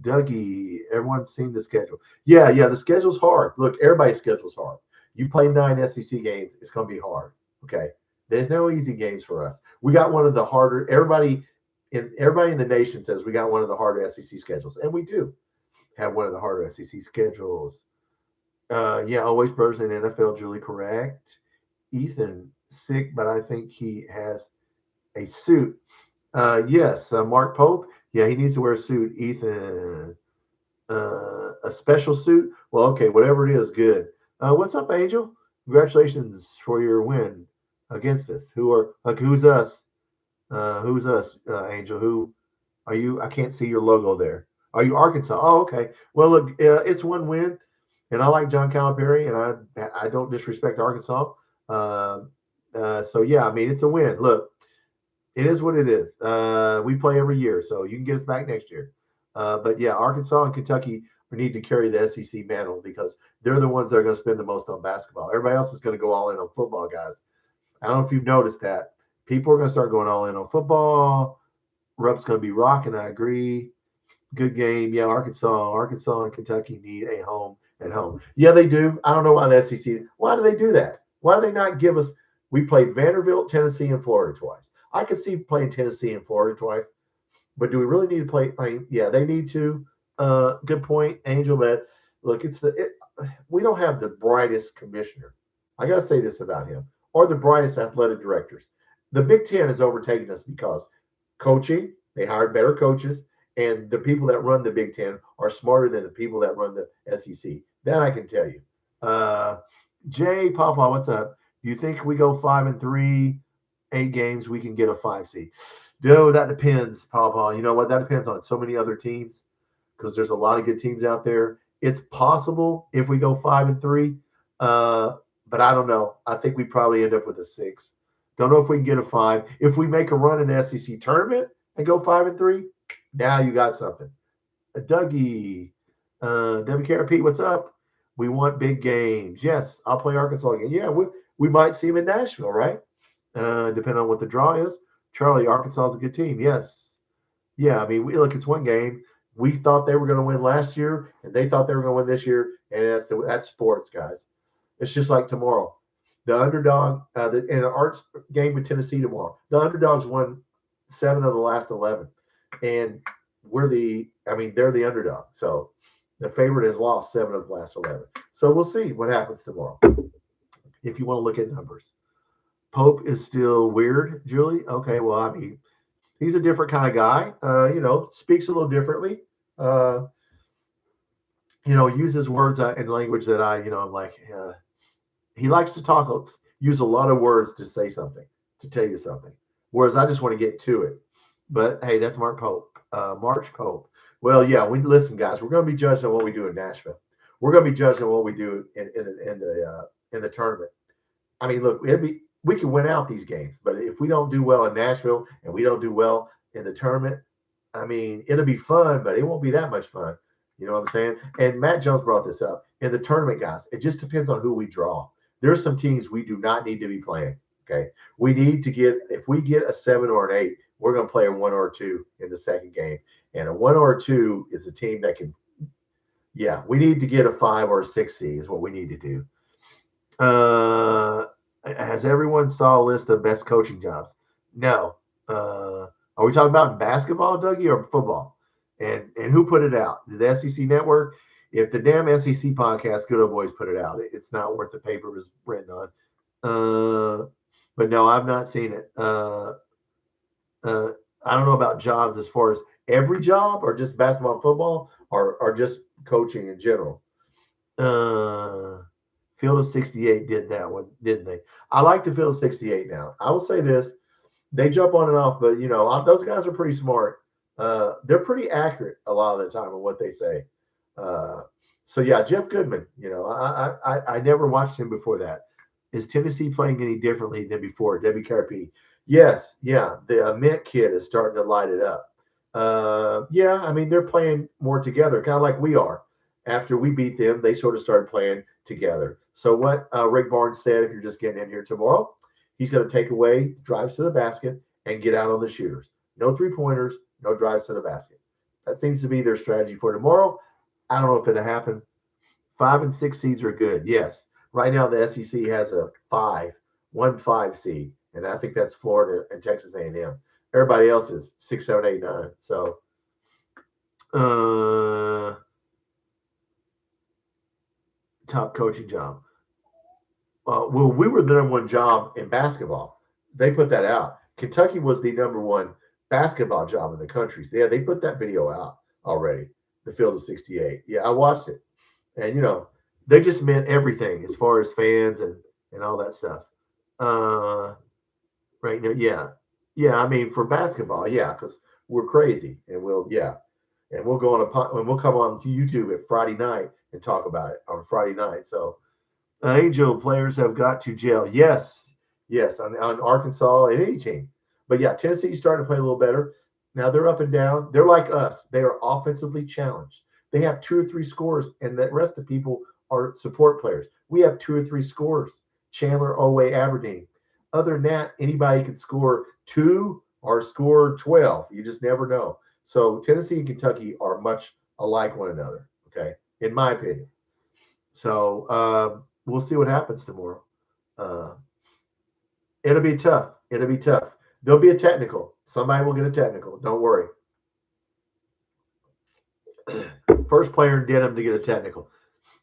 Dougie, everyone's seen the schedule. Yeah, the schedule's hard. Look, everybody's schedule's hard. You play 9 SEC games, it's going to be hard. Okay, there's no easy games for us. We got one of the harder. Everybody in the nation says we got one of the harder SEC schedules, and we do have one of the harder SEC schedules. Yeah, always brothers in NFL, Julie, correct. Ethan, sick, but I think he has a suit. Yes, Mark Pope. Yeah, he needs to wear a suit. Ethan, a special suit. Well, okay, whatever it is, good. What's up, Angel? Congratulations for your win. against us? Who's us? Who's us, Angel? Who are you? I can't see your logo there. Are you Arkansas? Oh, okay. Well, look, it's one win, and I like John Calipari, and I don't disrespect Arkansas. Uh, so yeah, I mean it's a win. Look, it is what it is. We play every year, so you can get us back next year. But yeah, Arkansas and Kentucky need to carry the SEC mantle because they're the ones that are going to spend the most on basketball. Everybody else is going to go all in on football, guys. I don't know if you've noticed that. People are going to start going all in on football. Rupp's going to be rocking. I agree. Good game. Yeah, Arkansas and Kentucky need a home at home. Yeah, they do. I don't know why the SEC. Why do they do that? Why do they not give us? We played Vanderbilt, Tennessee, and Florida twice. I could see playing Tennessee and Florida twice, but do we really need to play? Yeah, they need to. Good point, Angel. But look, we don't have the brightest commissioner. I got to say this about him, or the brightest athletic directors. The Big Ten has overtaken us because coaching. They hired better coaches, and the people that run the Big Ten are smarter than the people that run the SEC. That I can tell you. Jay Papa, what's up? Do you think we go 5-3, 8 games, we can get a 5 seed? No, that depends, Papa. You know what? That depends on so many other teams because there's a lot of good teams out there. It's possible if we go 5-3, but I don't know. I think we probably end up with a 6. Don't know if we can get a 5. If we make a run in the SEC tournament and go 5-3, now you got something. Dougie, WKRP, what's up? We want big games. Yes, I'll play Arkansas again. Yeah, we might see them in Nashville, right? Depending on what the draw is. Charlie, Arkansas is a good team. Yes. Yeah, I mean, look, it's one game. We thought they were going to win last year, and they thought they were going to win this year, and that's sports, guys. It's just like tomorrow. The underdog in the Arts game with Tennessee tomorrow, the underdogs won 7 of the last 11, and they're the underdog. So the favorite has lost 7 of the last 11. So we'll see what happens tomorrow. If you want to look at numbers, Pope is still weird, Julie. Okay, well, I mean, he's a different kind of guy. Speaks a little differently. Uses words and language that I'm like, he likes to use a lot of words to say something, to tell you something. Whereas I just want to get to it. But hey, that's March Pope. Well, yeah, listen, guys. We're going to be judged on what we do in Nashville. We're going to be judged on what we do in the tournament. I mean, look, we can win out these games, but if we don't do well in Nashville and we don't do well in the tournament, I mean, it'll be fun, but it won't be that much fun. You know what I'm saying? And Matt Jones brought this up. In the tournament, guys, it just depends on who we draw. There's some teams we do not need to be playing. Okay, we need to if we get a 7 or an 8, we're going to play a 1 or 2 in the second game. And a 1 or 2 is a team that can, yeah, we need to get a 5 or a 6 seed is what we need to do. Has everyone saw a list of best coaching jobs? No. Are we talking about basketball, Dougie, or football? And who put it out? The SEC Network? If the damn SEC podcast, Good Old Boys, put it out, it's not worth the paper it was written on. But no, I've not seen it. I don't know about jobs as far as every job or just basketball and football or just coaching in general. Field of 68 did that one, didn't they? I like the Field of 68 now. I will say this. They jump on and off, but, those guys are pretty smart. They're pretty accurate a lot of the time on what they say. So, yeah, Jeff Goodman, I never watched him before that. Is Tennessee playing any differently than before? WKRP. Yes, yeah. The Mint kid is starting to light it up. Yeah, I mean, they're playing more together, kind of like we are. After we beat them, they sort of started playing together. So what Rick Barnes said, if you're just getting in here tomorrow, he's going to take away drives to the basket and get out on the shooters. No 3-pointers, no drives to the basket. That seems to be their strategy for tomorrow. I don't know if it'll happen. 5 and 6 seeds are good. Yes. Right now, the SEC has a 1-5 seed, and I think that's Florida and Texas A&M. Everybody else is 6, 7, 8, 9. So, top coaching job. Well, we were the number 1 job in basketball. They put that out. Kentucky was the number 1 basketball job in the country. So, yeah, they put that video out already, the Field of 68. Yeah, I watched it. And, they just meant everything as far as fans and all that stuff. Right now, yeah. Yeah, I mean, for basketball, yeah, because we're crazy. And we'll go on and we'll come on to YouTube at Friday night and talk about it on Friday night. So, Angel players have got to jail. Yes, yes, on Arkansas and any team. But yeah, Tennessee's starting to play a little better. Now they're up and down. They're like us. They are offensively challenged. They have two or three scores, and the rest of people are support players. We have two or three scores. Chandler, Oway, Aberdeen. Other than that, anybody can score two or score 12. You just never know. So Tennessee and Kentucky are much alike one another. Okay, in my opinion. So we'll see what happens tomorrow. Uh, it'll be tough. It'll be tough. There'll be a technical. Somebody will get a technical. Don't worry. First player in Denum to get a technical.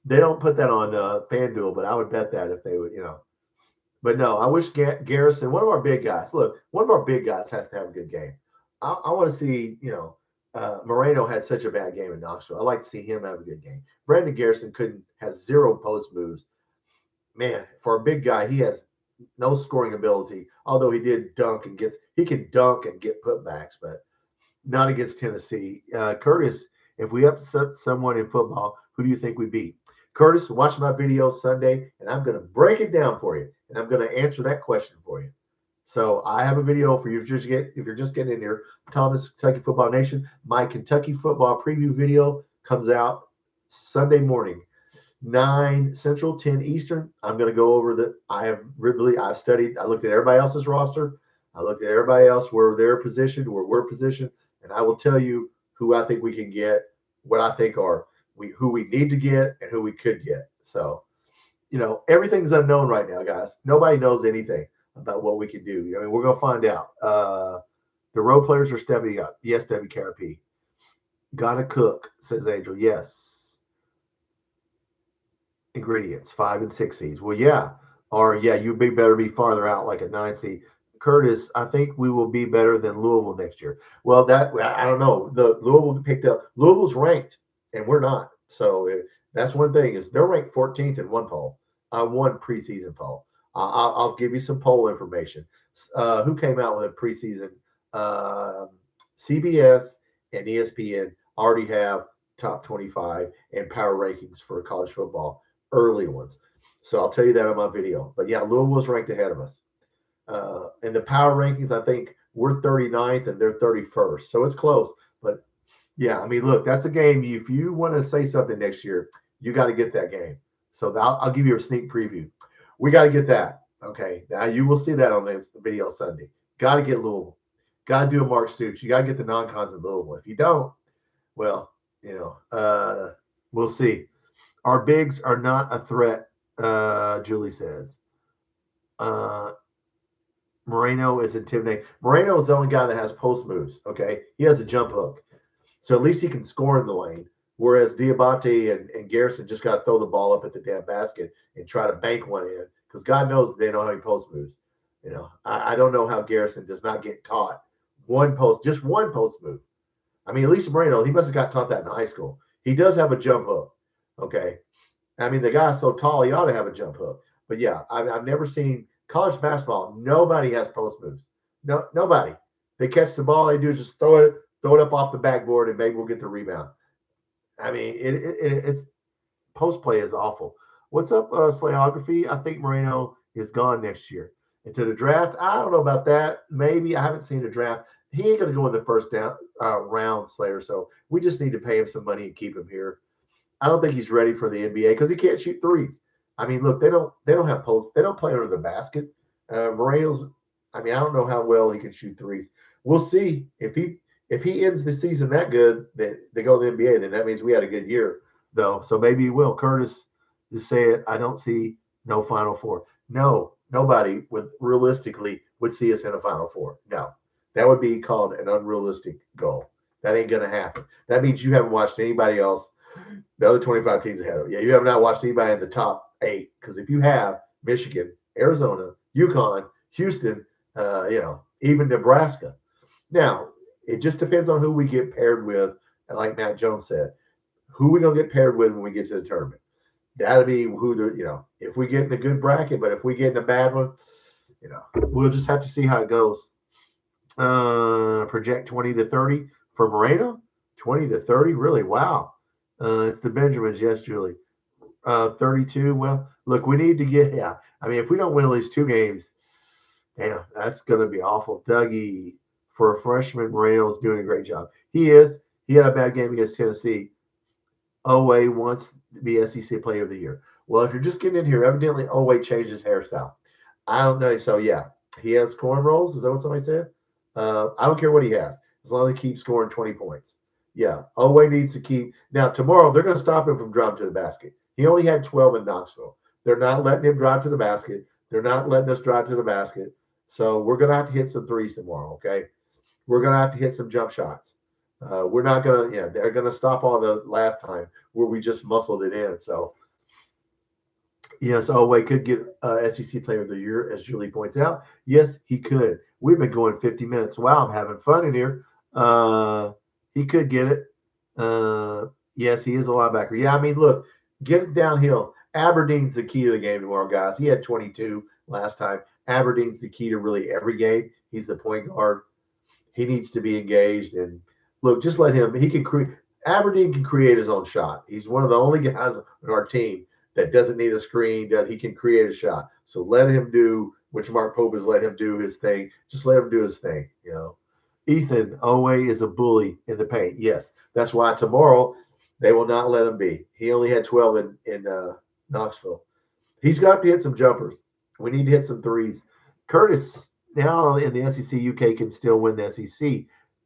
They don't put that on FanDuel, but I would bet that if they would, But no, I wish Garrison, one of our big guys. Look, one of our big guys has to have a good game. I want to see, Moreno had such a bad game in Knoxville. I like to see him have a good game. Brandon Garrison has zero post moves. Man, for a big guy, he has no scoring ability. Although he can dunk and get putbacks, but not against Tennessee. Curtis, if we upset someone in football, who do you think we beat? Curtis, watch my video Sunday, and I'm going to break it down for you, and I'm going to answer that question for you. So I have a video for you if you're just getting in here. Thomas, Kentucky Football Nation. My Kentucky football preview video comes out Sunday morning, 9 Central, 10 Eastern. I'm going to go over I've studied. I looked at everybody else's roster. I looked at everybody else where they're positioned, where we're positioned, and I will tell you who I think we can get, what I think who we need to get, and who we could get. So, everything's unknown right now, guys. Nobody knows anything about what we can do. I mean, we're going to find out. The role players are stepping up. Yes, WKRP. Gotta cook, says Angel. Yes. Ingredients, 5 and 6 seeds. Well, yeah. Or, yeah, you better be farther out like a 9 seed. Curtis, I think we will be better than Louisville next year. Well, I don't know. The Louisville's ranked, and we're not. So that's one thing is they're ranked 14th in one poll. One preseason poll. I'll give you some poll information. Who came out with a preseason? CBS and ESPN already have top 25 and power rankings for college football, early ones. So I'll tell you that on my video. But yeah, Louisville's ranked ahead of us. In the power rankings, I think we're 39th and they're 31st. So it's close. But yeah, I mean, look, that's a game. If you want to say something next year, you got to get that game. So I'll give you a sneak preview. We got to get that. Okay. Now you will see that on this video Sunday. Got to get Louisville. Got to do a Mark Stoops. You got to get the non-cons in Louisville. If you don't, well, we'll see. Our bigs are not a threat, Julie says. Moreno is intimidating. Moreno is the only guy that has post moves. Okay. He has a jump hook. So at least he can score in the lane. Whereas Diabate and Garrison just got to throw the ball up at the damn basket and try to bank one in because God knows they know how he post moves. I don't know how Garrison does not get taught just one post move. I mean, at least Moreno, he must have got taught that in high school. He does have a jump hook. Okay. I mean, the guy's so tall, he ought to have a jump hook. But yeah, I've never seen college basketball. Nobody has post moves. No, nobody. They catch the ball, they do is just throw it up off the backboard, and maybe we'll get the rebound. I mean, it's post play is awful. What's up, Slayography? I think Moreno is gone next year. And to the draft, I don't know about that. Maybe I haven't seen the draft. He ain't going to go in the first round, Slayer. So we just need to pay him some money and keep him here. I don't think he's ready for the NBA because he can't shoot threes. I mean, look, they don't have posts. They don't play under the basket. Moreno's. I mean, I don't know how well he can shoot threes. We'll see if he ends the season that good that they go to the NBA. Then that means we had a good year, though. So maybe he will. Curtis, just say it. I don't see no Final Four. No, nobody realistically would see us in a Final Four. No, that would be called an unrealistic goal. That ain't gonna happen. That means you haven't watched anybody else. The other 25 teams ahead of you. Yeah, you have not watched anybody in the top 8 because if you have Michigan, Arizona, UConn, Houston, even Nebraska. Now, it just depends on who we get paired with. And like Matt Jones said, who we going to get paired with when we get to the tournament. That'll be if we get in a good bracket, but if we get in a bad one, We'll just have to see how it goes. Project 20 to 30 for Moreno. 20 to 30, really? Wow. It's the Benjamins, yes, Julie. 32. Well, look, we need to get. Yeah, I mean, if we don't win at least 2 games, damn, that's going to be awful. Dougie, for a freshman, Moreno's doing a great job. He is. He had a bad game against Tennessee. Oweh wants to be SEC Player of the Year. Well, if you're just getting in here, evidently Oweh changed his hairstyle. I don't know. So, yeah, he has cornrows. Is that what somebody said? I don't care what he has, as long as he keeps scoring 20 points. Yeah, Oweh needs to keep. Now, tomorrow, they're going to stop him from driving to the basket. He only had 12 in Knoxville. They're not letting him drive to the basket. They're not letting us drive to the basket. So we're going to have to hit some threes tomorrow, okay? We're going to have to hit some jump shots. We're not going to, they're going to stop all the last time where we just muscled it in. So, yes, Oweh could get SEC Player of the Year, as Julie points out. Yes, he could. We've been going 50 minutes. Wow, I'm having fun in here. He could get it. Yes, he is a linebacker. Yeah, I mean, look, get it downhill. Aberdeen's the key to the game tomorrow, guys. He had 22 last time. Aberdeen's the key to really every game. He's the point guard. He needs to be engaged. And look, just let him. He can create. Aberdeen can create his own shot. He's one of the only guys on our team that doesn't need a screen, that he can create a shot. So let him do, which Mark Pope has let him do his thing. Just let him do his thing, Ethan, Oweh is a bully in the paint. Yes, that's why tomorrow they will not let him be. He only had 12 in Knoxville. He's got to hit some jumpers. We need to hit some threes. Curtis, now in the SEC, UK can still win the SEC,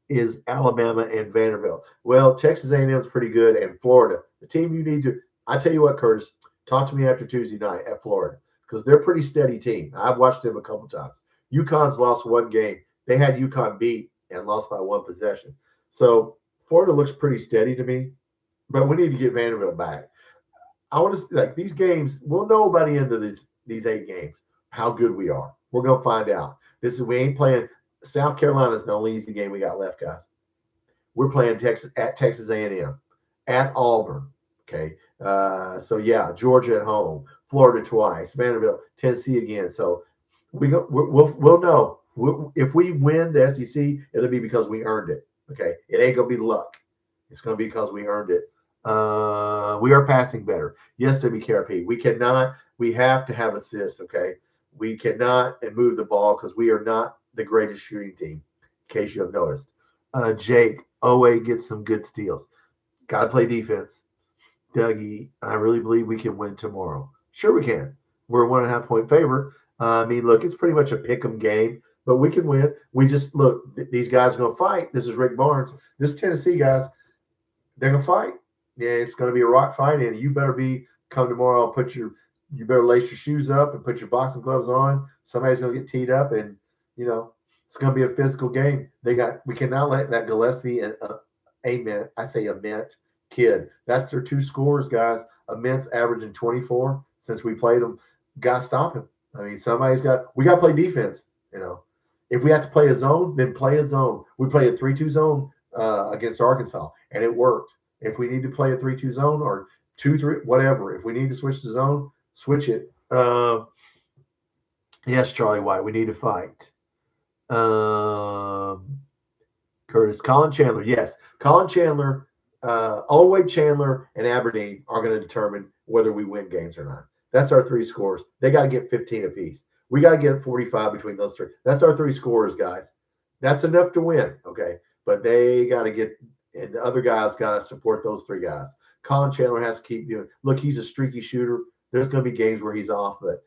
is Alabama and Vanderbilt. Well, Texas A&M is pretty good, and Florida. The team you need to – I tell you what, Curtis, talk to me after Tuesday night at Florida, because they're a pretty steady team. I've watched them a couple times. UConn's lost 1 game. They had UConn beat and lost by 1 possession. So Florida looks pretty steady to me, but we need to get Vanderbilt back. I want to like these games. We'll know by the end of these 8 games how good we are. We're gonna find out. We ain't playing. South Carolina's the only easy game we got left, guys. We're playing Texas A&M, at Auburn. Okay, so yeah, Georgia at home, Florida twice, Vanderbilt, Tennessee again. So we'll know. If we win the SEC, it'll be because we earned it. Okay, it ain't gonna be luck. It's gonna be because we earned it. We are passing better. Yes, WKRP. We have to have assists, okay? We cannot and move the ball because we are not the greatest shooting team, in case you have noticed. Jake, Oweh gets some good steals. Got to play defense. Dougie, I really believe we can win tomorrow. Sure we can. We're a 1.5 point favorite. I mean, look, it's pretty much a pick 'em game, but we can win. We just, look, these guys are going to fight. This is Rick Barnes. This Tennessee guys, they're going to fight. Yeah, it's going to be a rock fight, and you better come tomorrow and you better lace your shoes up and put your boxing gloves on. Somebody's going to get teed up, and it's going to be a physical game. We cannot let that Gillespie and Ament kid. That's their 2 scores, guys. Ament's averaging 24 since we played them. Got to stop him. I mean, we got to play defense. If we have to play a zone, then play a zone. We play a 3-2 zone against Arkansas, and it worked. If we need to play a 3-2 zone or 2-3, whatever, if we need to switch the zone, switch it. Yes, Charlie White, we need to fight. Curtis, Colin Chandler, yes. Colin Chandler, Oweh, Chandler, and Aberdeen are going to determine whether we win games or not. That's our 3 scores. They got to get 15 apiece. We got to get 45 between those 3. That's our 3 scores, guys. That's enough to win, okay? But they got to get – and the other guys got to support those 3 guys. Colin Chandler has to keep doing. Look, he's a streaky shooter. There's going to be games where he's off, but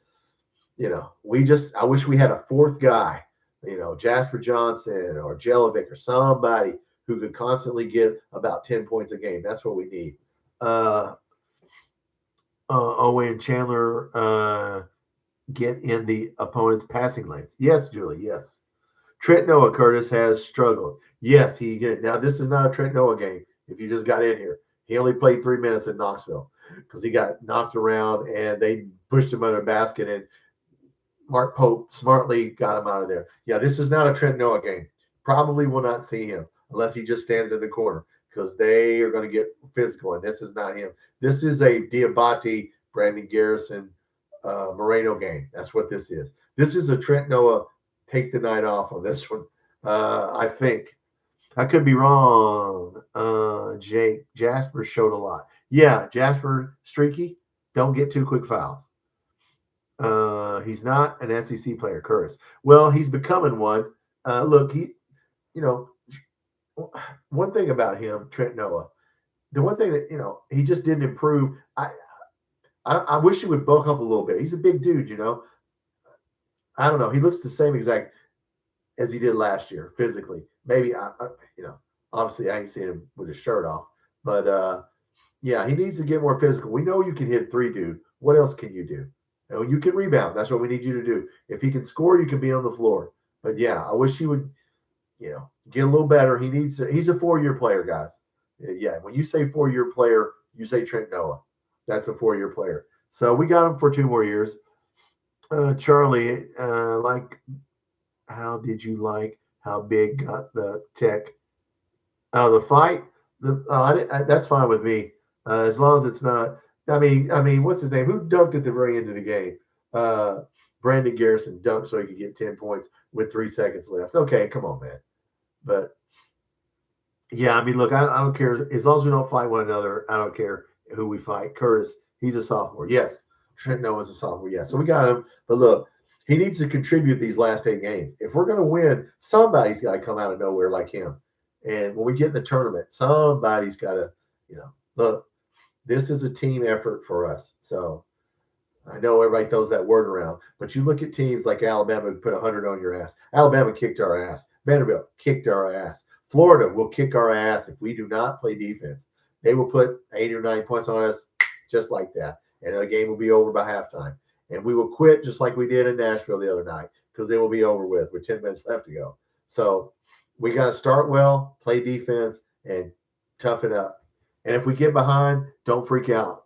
I wish we had a 4th guy, Jasper Johnson or Jelovic or somebody who could constantly get about 10 points a game. That's what we need. Oweh and Chandler get in the opponent's passing lanes. Yes, Julie. Yes. Trent Noah, Curtis, has struggled. Yes, he did. Now, this is not a Trent Noah game. If you just got in here, he only played 3 minutes in Knoxville because he got knocked around and they pushed him under the basket, and Mark Pope smartly got him out of there. Yeah, this is not a Trent Noah game. Probably will not see him unless he just stands in the corner because they are going to get physical, and this is not him. This is a Diabate, Brandon Garrison, Moreno game. That's what this is. This is a Trent Noah take the night off on this one. I think. I could be wrong. Jake Jasper showed a lot. Yeah, Jasper streaky. Don't get two quick fouls. He's not an SEC player, Curtis. Well, he's becoming one. Look, you know, one thing about him, Trent Noah, the one thing that he just didn't improve. I wish he would bulk up a little bit. He's a big dude, I don't know. He looks the same exact as he did last year physically. Maybe obviously I ain't seen him with his shirt off, but yeah, he needs to get more physical. We know you can hit three, dude. What else can you do? You can rebound. That's what we need you to do. If he can score, you can be on the floor. But yeah, I wish he would, get a little better. He's a 4-year player, guys. Yeah, when you say 4-year player, you say Trent Noah. That's a 4-year player. So we got him for 2 more years. Charlie, how did you like how big got the tech? The fight? That's fine with me. As long as it's not. I mean, what's his name? Who dunked at the very end of the game? Brandon Garrison dunked so he could get 10 points with 3 seconds left. Okay, come on, man. But yeah, I mean, look, I don't care as long as we don't fight one another. I don't care who we fight. Curtis, he's a sophomore. Yes, Trent Noah's a sophomore. Yes, so we got him. But look, he needs to contribute these last 8 games. If we're going to win, somebody's got to come out of nowhere like him. And when we get in the tournament, somebody's got to, look. This is a team effort for us. So I know everybody throws that word around, but you look at teams like Alabama who put 100 on your ass. Alabama kicked our ass. Vanderbilt kicked our ass. Florida will kick our ass if we do not play defense. They will put 80 or 90 points on us just like that. And the game will be over by halftime. And we will quit just like we did in Nashville the other night because it will be over with 10 minutes left to go. So we got to start well, play defense, and toughen up. And if we get behind, don't freak out.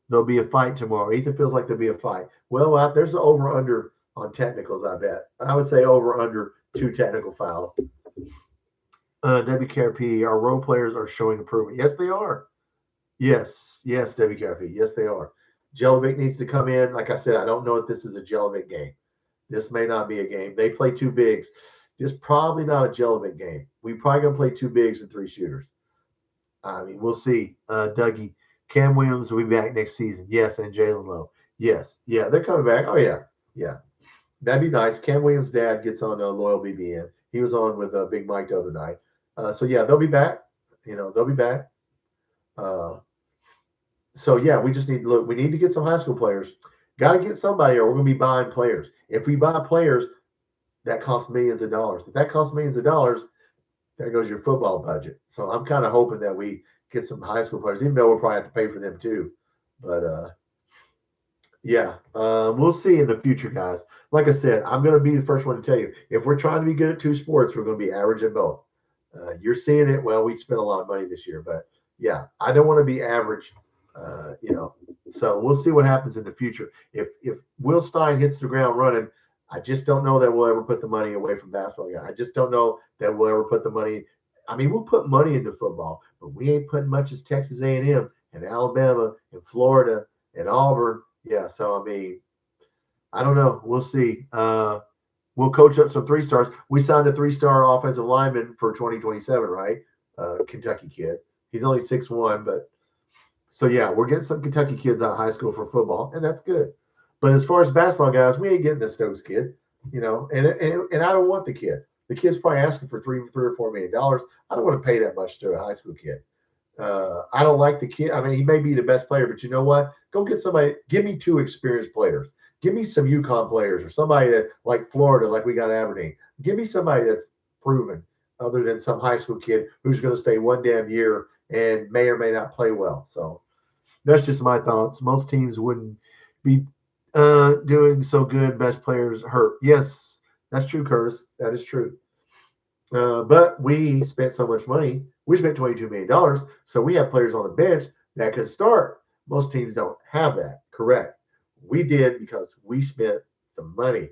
There'll be a fight tomorrow. Ethan feels like there'll be a fight. Well, there's an over-under on technicals, I bet. I would say over-under 2 technical fouls. WKRP, our role players are showing improvement. Yes, they are. Yes, WKRP. Yes, they are. Jelovic needs to come in. Like I said, I don't know if this is a Jelovic game. This may not be a game. They play 2 bigs. This is probably not a Jelovic game. We're probably going to play 2 bigs and 3 shooters. I mean, we'll see. Dougie, Cam Williams will be back next season. Yes, and Jalen Lowe. Yes. Yeah, they're coming back. Oh, yeah. Yeah. That'd be nice. Cam Williams' dad gets on Loyal BBN. He was on with Big Mike the other night. So, yeah, they'll be back. They'll be back. So, yeah, we just need to look. We need to get some high school players. Got to get somebody or we're going to be buying players. If we buy players, that costs millions of dollars. If that costs millions of dollars, there goes your football budget. So I'm kind of hoping that we get some high school players, even though we'll probably have to pay for them too. But, yeah, we'll see in the future, guys. Like I said, I'm going to be the first one to tell you, if we're trying to be good at 2 sports, we're going to be average at both. You're seeing it. Well, we spent a lot of money this year. But, yeah, I don't want to be average, So we'll see what happens in the future. If Will Stein hits the ground running, I just don't know that we'll ever put the money away from basketball. I just don't know that we'll ever put the money. I mean, we'll put money into football, but we ain't putting much as Texas A&M and Alabama and Florida and Auburn. Yeah, so, I mean, I don't know. We'll see. We'll coach up some 3-stars. We signed a 3-star offensive lineman for 2027, right? Kentucky kid. He's only 6'1", but so, yeah, we're getting some Kentucky kids out of high school for football, and that's good. But as far as basketball guys, we ain't getting this Stokes kid, and I don't want the kid. The kid's probably asking for $3 or $4 million. I don't want to pay that much to a high school kid. I don't like the kid. I mean, he may be the best player, but you know what? Go get somebody. Give me 2 experienced players. Give me some UConn players or somebody that like Florida, like we got Aberdeen. Give me somebody that's proven, other than some high school kid who's going to stay one damn year and may or may not play well. So that's just my thoughts. Most teams wouldn't be doing so good. Best players hurt. Yes, that's true, Curtis. That is true. But we spent so much money. We spent $22 million, so we have players on the bench that could start. Most teams don't have that. Correct. We did because we spent the money.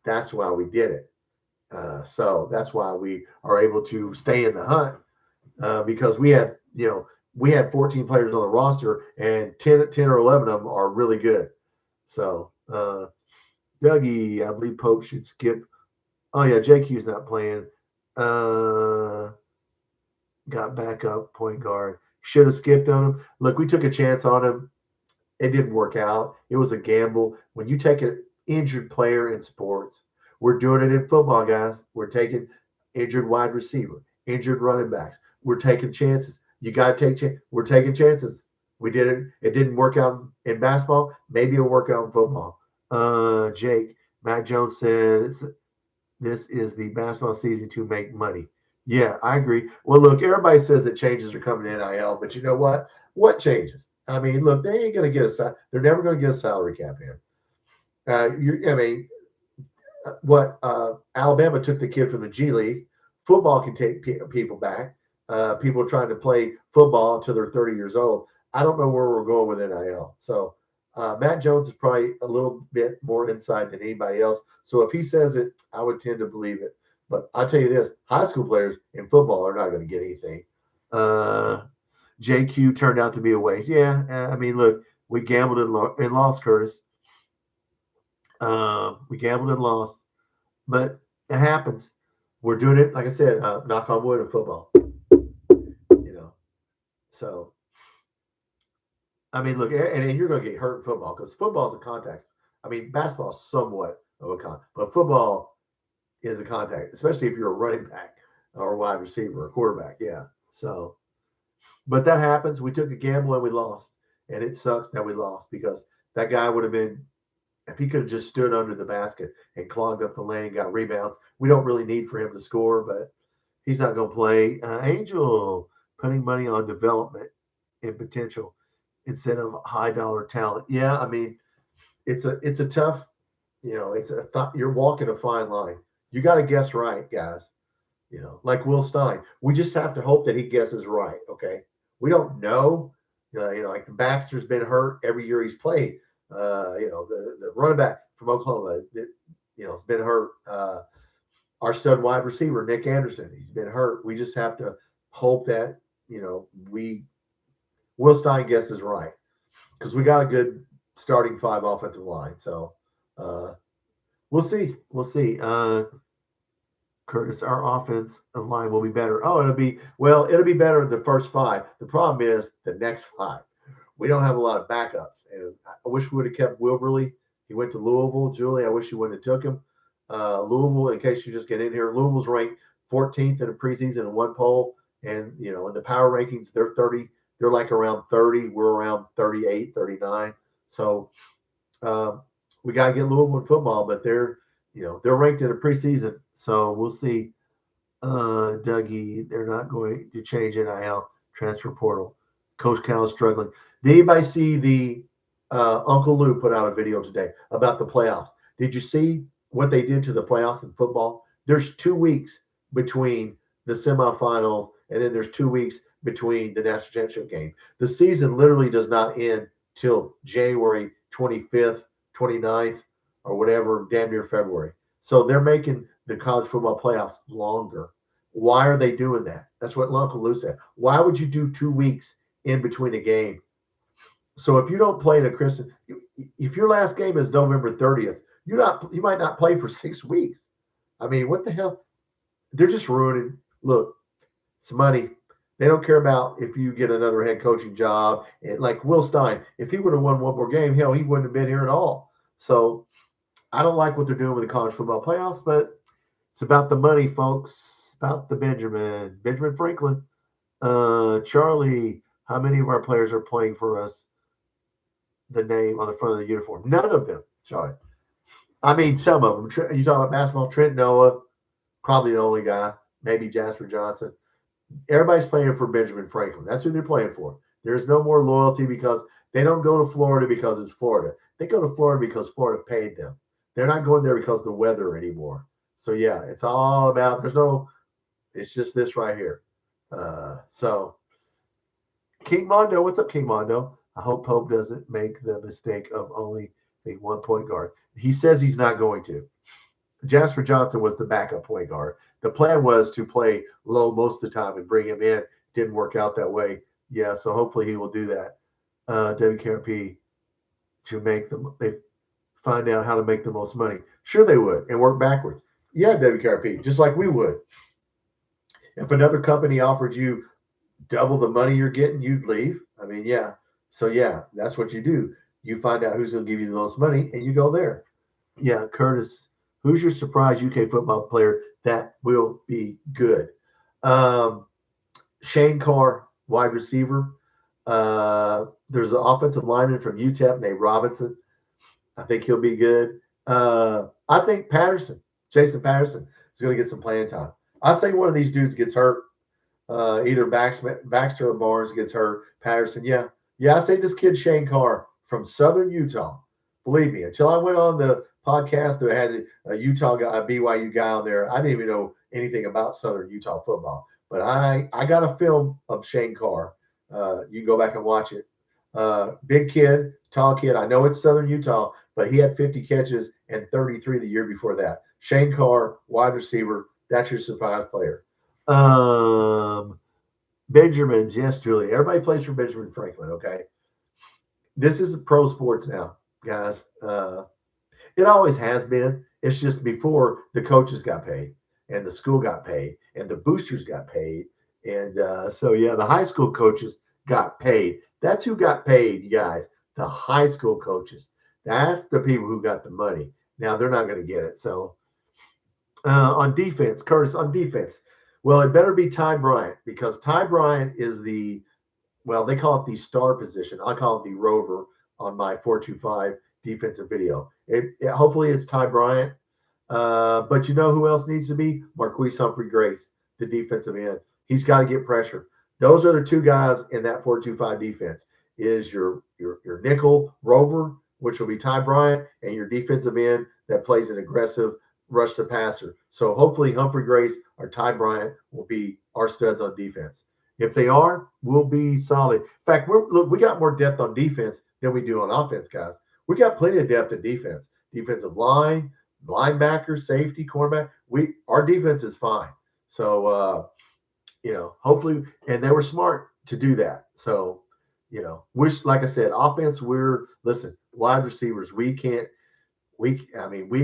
That's why we did it. So that's why we are able to stay in the hunt because we had 14 players on the roster and 10 or 11 of them are really good. So Dougie, I believe Pope should skip. Oh yeah, JQ's not playing. Got backup point guard. Should have skipped on him. Look, we took a chance on him. It didn't work out. It was a gamble. When you take an injured player in sports, we're doing it in football, guys. We're taking injured wide receiver, injured running backs. We're taking chances. You got to take chances. We're taking chances. We did it. It didn't work out in basketball. Maybe it'll work out in football. Jake, Matt Jones said this is the basketball season to make money. Yeah, I agree. Well, look, everybody says that changes are coming in NIL, but you know what? What changes? I mean, look, they ain't going to get they're never going to get a salary cap in. What Alabama took the kid from the G League. Football can take people back. People trying to play football until they're 30 years old. I don't know where we're going with NIL. So Matt Jones is probably a little bit more inside than anybody else. So if he says it, I would tend to believe it. But I'll tell you this, high school players in football are not going to get anything. JQ turned out to be a waste. Yeah, I mean, look, we gambled and lost, Curtis. We gambled and lost. But it happens. We're doing it, like I said, knock on wood in football. So, I mean, look, and you're going to get hurt in football because football is a contact. I mean, basketball is somewhat of a contact, but football is a contact, especially if you're a running back or a wide receiver or quarterback. Yeah. So, but that happens. We took a gamble and we lost. And it sucks that we lost because that guy would have been, if he could have just stood under the basket and clogged up the lane and got rebounds, we don't really need for him to score, but he's not going to play. Angel, putting money on development and potential instead of high dollar talent. Yeah, I mean, it's a tough, you're walking a fine line. You got to guess right, guys. Like Will Stein. We just have to hope that he guesses right. Okay, we don't know. Like Baxter's been hurt every year he's played. The running back from Oklahoma, has been hurt. Our stud wide receiver Nick Anderson, he's been hurt. We just have to hope that Will Stein guesses right because we got a good starting five offensive line. So we'll see. We'll see. Curtis, our offense line will be better. Oh, it'll be better in the first five. The problem is the next five. We don't have a lot of backups. And I wish we would have kept Wilberly. He went to Louisville. Julie, I wish you wouldn't have took him. Louisville, in case you just get in here, Louisville's ranked 14th in the preseason in one poll. And, in the power rankings, they're 30. They're like around 30. We're around 38, 39. So we got to get Louisville in football, but they're ranked in the preseason. So we'll see. Dougie, they're not going to change NIL transfer portal. Coach Cal is struggling. Did anybody see the Uncle Lou put out a video today about the playoffs? Did you see what they did to the playoffs in football? There's 2 weeks between the semifinals, and then there's 2 weeks between the national championship game. The season literally does not end till January 25th, 29th, or whatever, damn near February. So they're making the college football playoffs longer. Why are they doing that? That's what Uncle Lou said. Why would you do 2 weeks in between a game? So if you don't play in a Christmas, if your last game is November 30th, you might not play for 6 weeks. I mean, what the hell? They're just ruining. Look, it's money. They don't care about if you get another head coaching job. And like Will Stein, if he would have won one more game, hell, he wouldn't have been here at all. So I don't like what they're doing with the college football playoffs, but it's about the money, folks. About the Benjamin Franklin. Charlie, how many of our players are playing for us? The name on the front of the uniform. None of them, Charlie. I mean, some of them. You talking about basketball? Trent Noah, probably the only guy. Maybe Jasper Johnson. Everybody's playing for Benjamin Franklin. That's who they're playing for. There's no more loyalty because they don't go to Florida because it's Florida. They go to Florida because Florida paid them. They're not going there because of the weather anymore. So, yeah, it's all about it's just this right here. So, King Mondo, what's up, King Mondo? I hope Pope doesn't make the mistake of only being 1 point guard. He says he's not going to. Jasper Johnson was the backup point guard. The plan was to play low most of the time and bring him in. Didn't work out that way. Yeah, so hopefully he will do that. WKRP to make the find out how to make the most money. Sure, they would, and work backwards. Yeah, WKRP, just like we would. If another company offered you double the money you're getting, you'd leave. I mean, yeah. So yeah, that's what you do. You find out who's going to give you the most money, and you go there. Yeah, Curtis, who's your surprise UK football player that will be good? Um, Shane Carr, wide receiver. There's an offensive lineman from UTEP named Robinson. I think he'll be good. I think Jason Patterson, is going to get some playing time. I say one of these dudes gets hurt. Either Baxter or Barnes gets hurt. Patterson, yeah. Yeah, I say this kid Shane Carr from Southern Utah. Believe me, until I went on the podcast that had a Utah guy, a BYU guy on there, I didn't even know anything about Southern Utah football. But I got a film of Shane Carr. You can go back and watch it. Big kid, tall kid. I know it's Southern Utah, but he had 50 catches and 33 the year before that. Shane Carr, wide receiver. That's your surprise player. Benjamins, yes, Julie. Everybody plays for Benjamin Franklin. Okay, this is pro sports now, guys. It always has been. It's just before the coaches got paid and the school got paid and the boosters got paid. And so, yeah, the high school coaches got paid. That's who got paid, you guys. The high school coaches. That's the people who got the money. Now, they're not going to get it. So, on defense, Curtis, on defense, well, it better be Ty Bryant because Ty Bryant is they call it the star position. I call it the rover on my 425 defensive video. Hopefully it's Ty Bryant. But you know who else needs to be? Marquise Humphrey Grace, the defensive end. He's got to get pressure. Those are the two guys in that 425 defense. Is your nickel rover, which will be Ty Bryant, and your defensive end that plays an aggressive rush the passer. So hopefully Humphrey Grace or Ty Bryant will be our studs on defense. If they are, we'll be solid. In fact, we got more depth on defense than we do on offense, guys. We got plenty of depth in defense. Defensive line, linebacker, safety, cornerback. Our defense is fine. So hopefully, and they were smart to do that. So, like I said, offense, wide receivers, we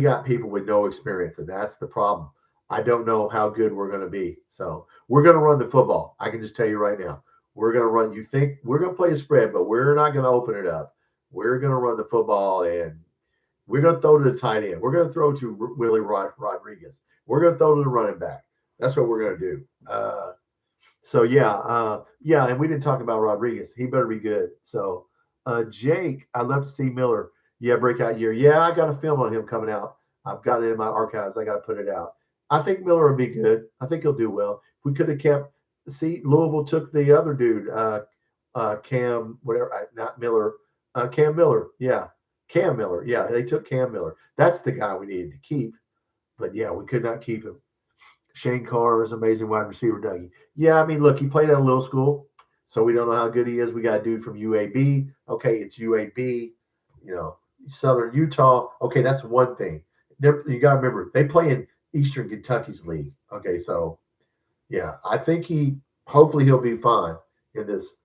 got people with no experience, and that's the problem. I don't know how good we're going to be. So we're going to run the football. I can just tell you right now. We're going to run. You think we're going to play a spread, but we're not going to open it up. We're going to run the football, and we're going to throw to the tight end. We're going to throw to Willie Rodriguez. We're going to throw to the running back. That's what we're going to do. And we didn't talk about Rodriguez. He better be good. So, Jake, I'd love to see Miller. Yeah, breakout year. Yeah, I got a film on him coming out. I've got it in my archives. I got to put it out. I think Miller will be good. I think he'll do well. We could have kept. See, Louisville took the other dude, Cam, whatever, not Miller, Cam Miller. Yeah, Cam Miller. Yeah, they took Cam Miller. That's the guy we needed to keep. But yeah, we could not keep him. Shane Carr is amazing wide receiver, Dougie. Yeah, I mean, look, he played at a little school, so we don't know how good he is. We got a dude from UAB. Okay, it's UAB. Southern Utah. Okay, that's one thing. You got to remember, they play in Eastern Kentucky's league. Okay, so, yeah, I think hopefully he'll be fine in this.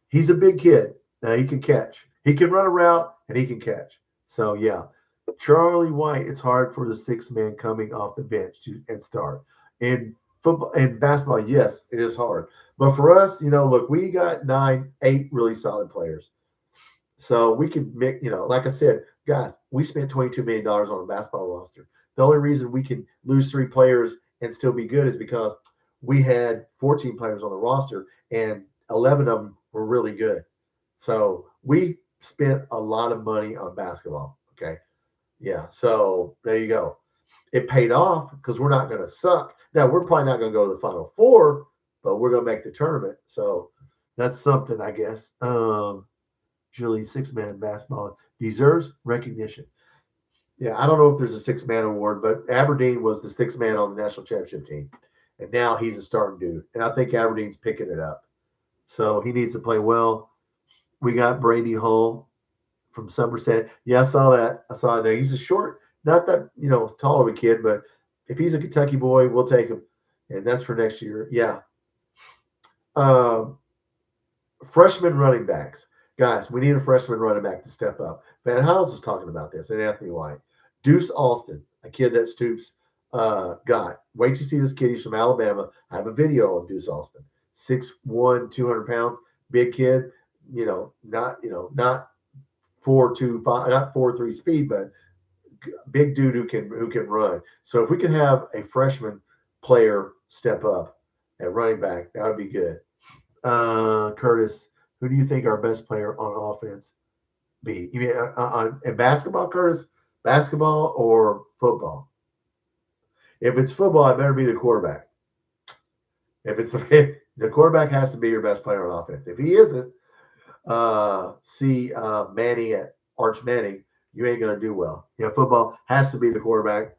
He's a big kid. He can catch. He can run a route, and he can catch. So, yeah. Charlie White, it's hard for the sixth man coming off the bench and start. In football and basketball, yes, it is hard. But for us, look, we got 8 really solid players. So we could make, like I said, guys, we spent $22 million on a basketball roster. The only reason we can lose 3 players and still be good is because we had 14 players on the roster and 11 of them were really good. So we spent a lot of money on basketball. Okay. Yeah. So there you go. It paid off because we're not going to suck. Now, we're probably not going to go to the Final Four, but we're going to make the tournament. So that's something, I guess. Julie, 6-man basketball deserves recognition. Yeah, I don't know if there's a 6-man award, but Aberdeen was the 6th man on the national championship team. And now he's a starting dude. And I think Aberdeen's picking it up. So he needs to play well. We got Brady Hull from Somerset. Yeah, I saw that. He's a short, not that, tall of a kid, but if he's a Kentucky boy, we'll take him. And that's for next year. Yeah. Freshman running backs. Guys, we need a freshman running back to step up. Van Hiles was talking about this, and Anthony White. Deuce Austin, a kid that Stoops got. Wait to see this kid. He's from Alabama. I have a video of Deuce Austin. 6'1", 200 pounds, big kid. Not 4.25, not 4.3 speed, but big dude who can run. So if we can have a freshman player step up at running back, that would be good. Curtis, who do you think our best player on offense be? You mean in basketball, Curtis? Basketball or football? If it's football, it better be the quarterback. If the quarterback has to be your best player on offense. If he isn't, Manning at Arch Manning, you ain't gonna do well. Football has to be the quarterback,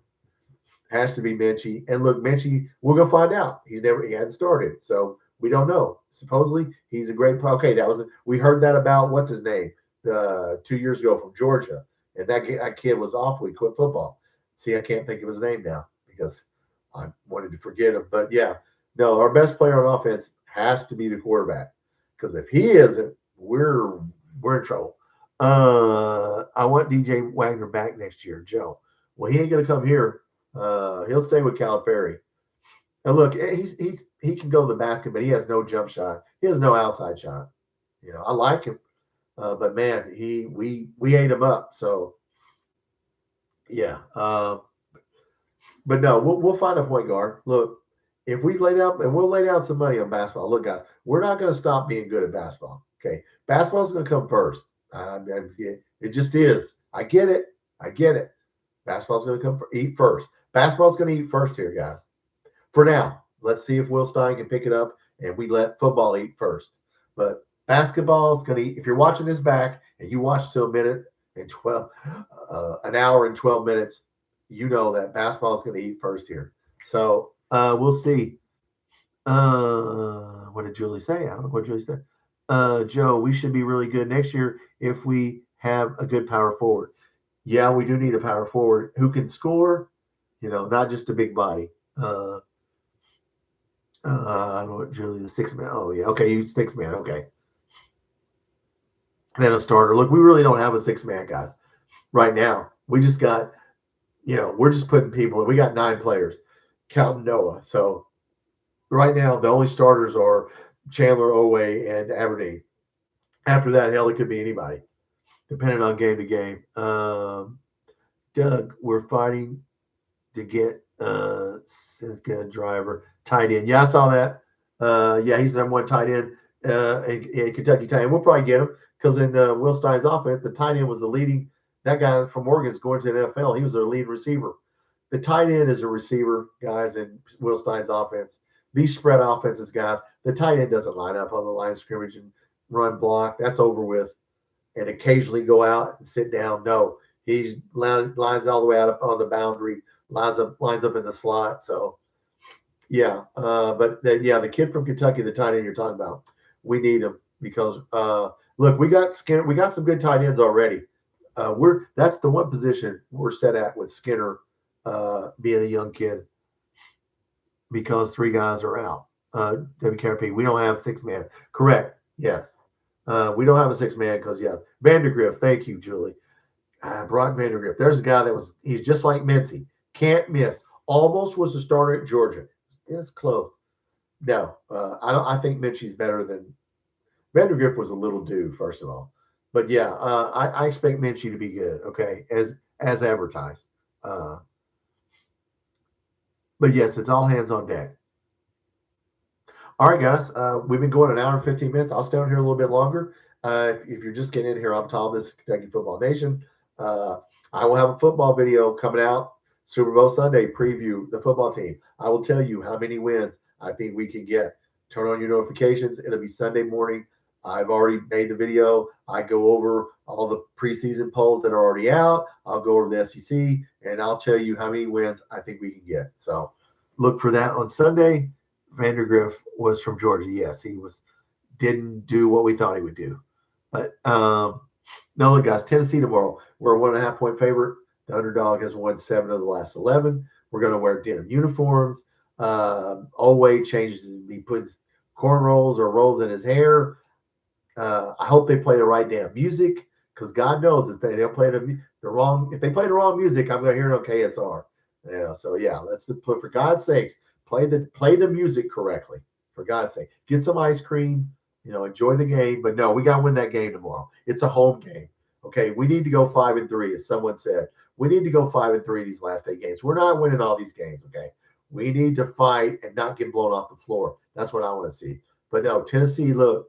has to be Minchie. And look, Minchie, we're gonna find out. He hadn't started, so we don't know. Supposedly, he's a great player. Okay, we heard that about what's his name 2 years ago from Georgia, and that kid was awful. He quit football. See, I can't think of his name now because I wanted to forget him. But yeah, no, our best player on offense has to be the quarterback, because if he isn't, we're in trouble. I want DJ Wagner back next year, Joe. Well, he ain't gonna come here. He'll stay with Calipari. And look, he can go to the basket, but he has no jump shot. He has no outside shot. I like him, but man, we ate him up. So yeah, but no, we'll find a point guard. Look, if we lay down, and we'll lay down some money on basketball. Look, guys, we're not going to stop being good at basketball. Okay, basketball's going to come first. It just is. I get it. Basketball's going to eat first. Basketball's going to eat first here, guys. For now, let's see if Will Stein can pick it up and we let football eat first. But basketball is going to eat. If you're watching this back and you watch till an hour and 12 minutes, you know that basketball is going to eat first here. So we'll see. What did Julie say? I don't know what Julie said. Joe, we should be really good next year if we have a good power forward. Yeah, we do need a power forward who can score, not just a big body. I don't know what Julie, the 6-man. Oh, yeah. Okay, you 6-man. Okay. And then a starter. Look, we really don't have a 6-man, guys, right now. We just got, we're just putting people in. We got 9 players, counting Noah. So right now, the only starters are Chandler, Owe, and Aberdeen. After that, hell, it could be anybody, depending on game to game. Doug, we're fighting to get a driver tight end. Yeah, I saw that. Yeah, he's the number 1 tight end in Kentucky tight end. We'll probably get him because in Will Stein's offense, the tight end was the leading. That guy from Oregon is going to the NFL. He was their lead receiver. The tight end is a receiver, guys, in Will Stein's offense. These spread offenses, guys, the tight end doesn't line up on the line of scrimmage and run block. That's over with. And occasionally go out and sit down. No, he lines all the way out on the boundary, lines up in the slot. So, yeah. The kid from Kentucky, the tight end you're talking about, we need him because, look, we got Skinner. We got some good tight ends already. That's the one position we're set at with Skinner being a young kid because 3 guys are out. WKRP, we don't have 6-man. Correct. Yes. We don't have a 6-man because, yeah, Vandergrift. Thank you, Julie. Brock Vandergrift. There's a guy he's just like Mincy. Can't miss. Almost was the starter at Georgia. It's close. No, I think Minchie's better than Vandergrift was a little dude, first of all. But yeah, I expect Minchie to be good, okay, as advertised. But yes, it's all hands on deck. All right, guys, we've been going an hour and 15 minutes. I'll stay on here a little bit longer. If you're just getting in here, I'm Tom. This is Kentucky Football Nation. I will have a football video coming out Super Bowl Sunday, preview the football team. I will tell you how many wins I think we can get. Turn on your notifications. It'll be Sunday morning. I've already made the video. I go over all the preseason polls that are already out. I'll go over the SEC, and I'll tell you how many wins I think we can get. So look for that on Sunday. Vandergrift was from Georgia. Yes, he didn't do what we thought he would do. But no, look, guys, Tennessee tomorrow. We're a 1.5-point favorite. The underdog has won 7 of the last 11. We're going to wear denim uniforms. Always changes. He puts cornrows or rolls in his hair. I hope they play the right damn music, because God knows if they don't play the wrong, if they play the wrong music, I'm gonna hear it on KSR. Yeah, so yeah, let's put, for God's sakes, play the music correctly. For God's sake, get some ice cream, enjoy the game. But no, we got to win that game tomorrow. It's a home game. Okay, we need to go 5-3, as someone said. We need to go 5-3 these last 8 games. We're not winning all these games. Okay, we need to fight and not get blown off the floor. That's what I want to see. But no, Tennessee, look,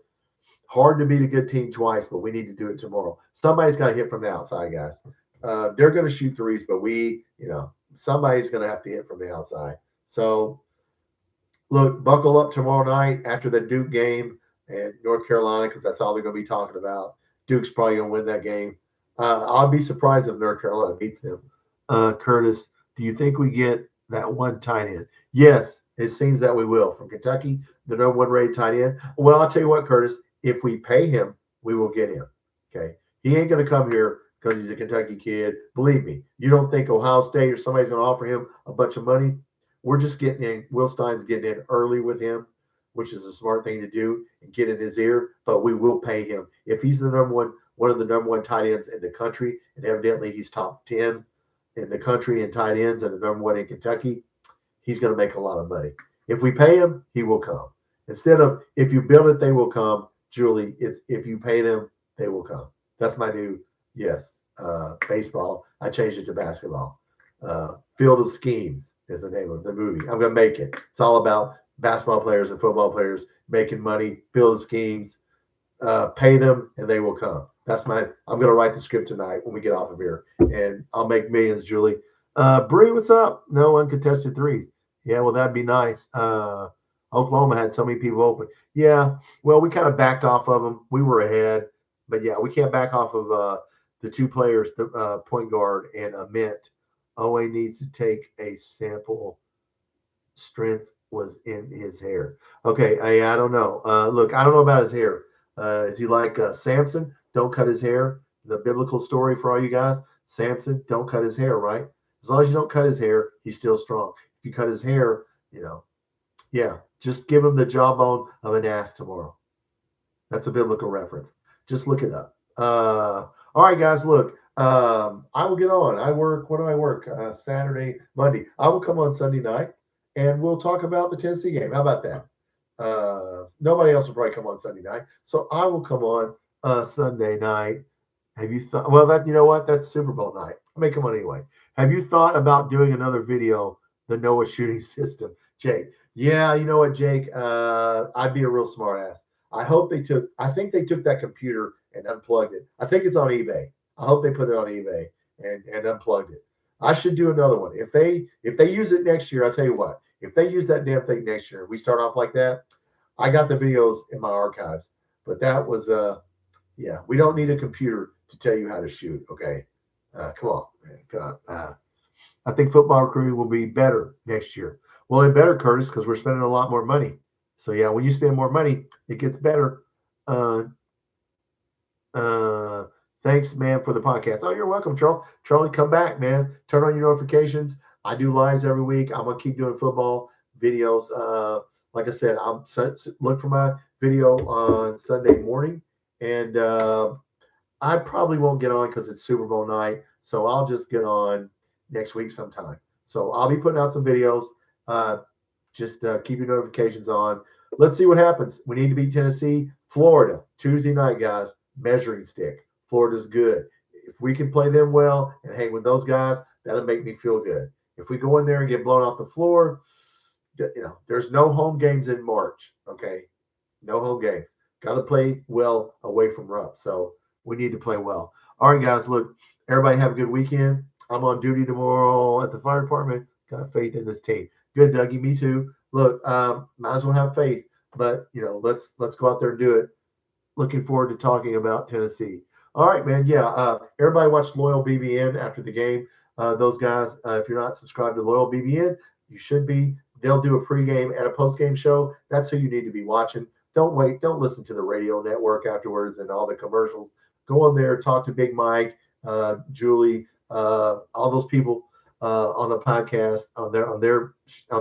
hard to beat a good team twice, but we need to do it tomorrow. Somebody's got to hit from the outside, guys. They're going to shoot threes, but somebody's going to have to hit from the outside. So, look, buckle up tomorrow night after the Duke game and North Carolina, because that's all they're going to be talking about. Duke's probably going to win that game. I'll be surprised if North Carolina beats them. Curtis, do you think we get that one tight end? Yes, it seems that we will. From Kentucky, the number 1 rated tight end. Well, I'll tell you what, Curtis, if we pay him, we will get him. Okay. He ain't going to come here because he's a Kentucky kid. Believe me, you don't think Ohio State or somebody's going to offer him a bunch of money. We're just getting in. Will Stein's getting in early with him, which is a smart thing to do, and get in his ear. But we will pay him. If he's the one of the number 1 tight ends in the country, and evidently he's top 10 in the country in tight ends and the number 1 in Kentucky, he's going to make a lot of money. If we pay him, he will come. Instead of if you build it, they will come, Julie, it's if you pay them, they will come. That's my new, baseball. I changed it to basketball. Field of Schemes is the name of the movie. I'm going to make it. It's all about basketball players and football players making money, Field of Schemes, pay them, and they will come. I'm going to write the script tonight when we get off of here, and I'll make millions, Julie. Bree, what's up? No uncontested threes. Yeah, well, that'd be nice. Oklahoma had so many people open. Yeah, well, we kind of backed off of them. We were ahead. But, yeah, we can't back off of the 2 players, the point guard and Mint. OA needs to take a sample. Strength was in his hair. Okay, I don't know. Look, I don't know about his hair. Is he like Samson? Don't cut his hair. The biblical story for all you guys. Samson, don't cut his hair, right? As long as you don't cut his hair, he's still strong. If you cut his hair, just give him the jawbone of an ass tomorrow. That's a biblical reference. Just look it up. All right, guys, look, I will get on. When do I work? Saturday, Monday. I will come on Sunday night, and we'll talk about the Tennessee game. How about that? Nobody else will probably come on Sunday night. So I will come on Sunday night. Have you thought, well, you know what? That's Super Bowl night. I may come on anyway. Have you thought about doing another video, the Noah shooting system? Jake. Yeah, you know what, Jake? I'd be a real smart ass. I think they took that computer and unplugged it. I think it's on eBay. I hope they put it on eBay and unplugged it. I should do another one. If they use it next year, I'll tell you what, if they use that damn thing next year, we start off like that, I got the videos in my archives. But that was, we don't need a computer to tell you how to shoot, okay? Come on, man. God. I think football recruiting will be better next year. Well, it better, Curtis, because we're spending a lot more money. So, yeah, when you spend more money, it gets better. Thanks, man, for the podcast. Oh, you're welcome, Charlie. Charlie, come back, man. Turn on your notifications. I do lives every week. I'm going to keep doing football videos. Like I said, look for my video on Sunday morning. And I probably won't get on because it's Super Bowl night. So I'll just get on next week sometime. So I'll be putting out some videos. Just keep your notifications on. Let's see what happens. We need to beat Tennessee. Florida, Tuesday night, guys, measuring stick. Florida's good. If we can play them well and hang with those guys, that'll make me feel good. If we go in there and get blown off the floor, there's no home games in March, okay? No home games. Got to play well away from Rupp. So we need to play well. All right, guys, look, everybody have a good weekend. I'm on duty tomorrow at the fire department. Got faith in this team. Good, Dougie. Me too. Look, might as well have faith, but let's go out there and do it. Looking forward to talking about Tennessee. All right, man. Yeah. Everybody watched Loyal BBN after the game. Those guys, if you're not subscribed to Loyal BBN, you should be. They'll do a pregame and a postgame show. That's who you need to be watching. Don't wait. Don't listen to the radio network afterwards and all the commercials. Go on there, talk to Big Mike, Julie, all those people on the podcast on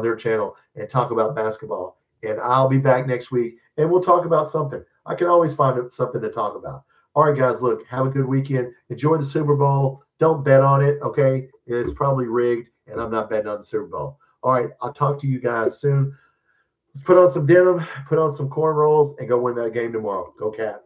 their channel and talk about basketball. And I'll be back next week and we'll talk about something. I can always find something to talk about. All right, guys, look, have a good weekend. Enjoy the Super Bowl. Don't bet on it, okay? It's probably rigged, and I'm not betting on the Super Bowl. All right, I'll talk to you guys soon. Let's put on some denim, put on some corn rolls, and go win that game tomorrow. Go Cats.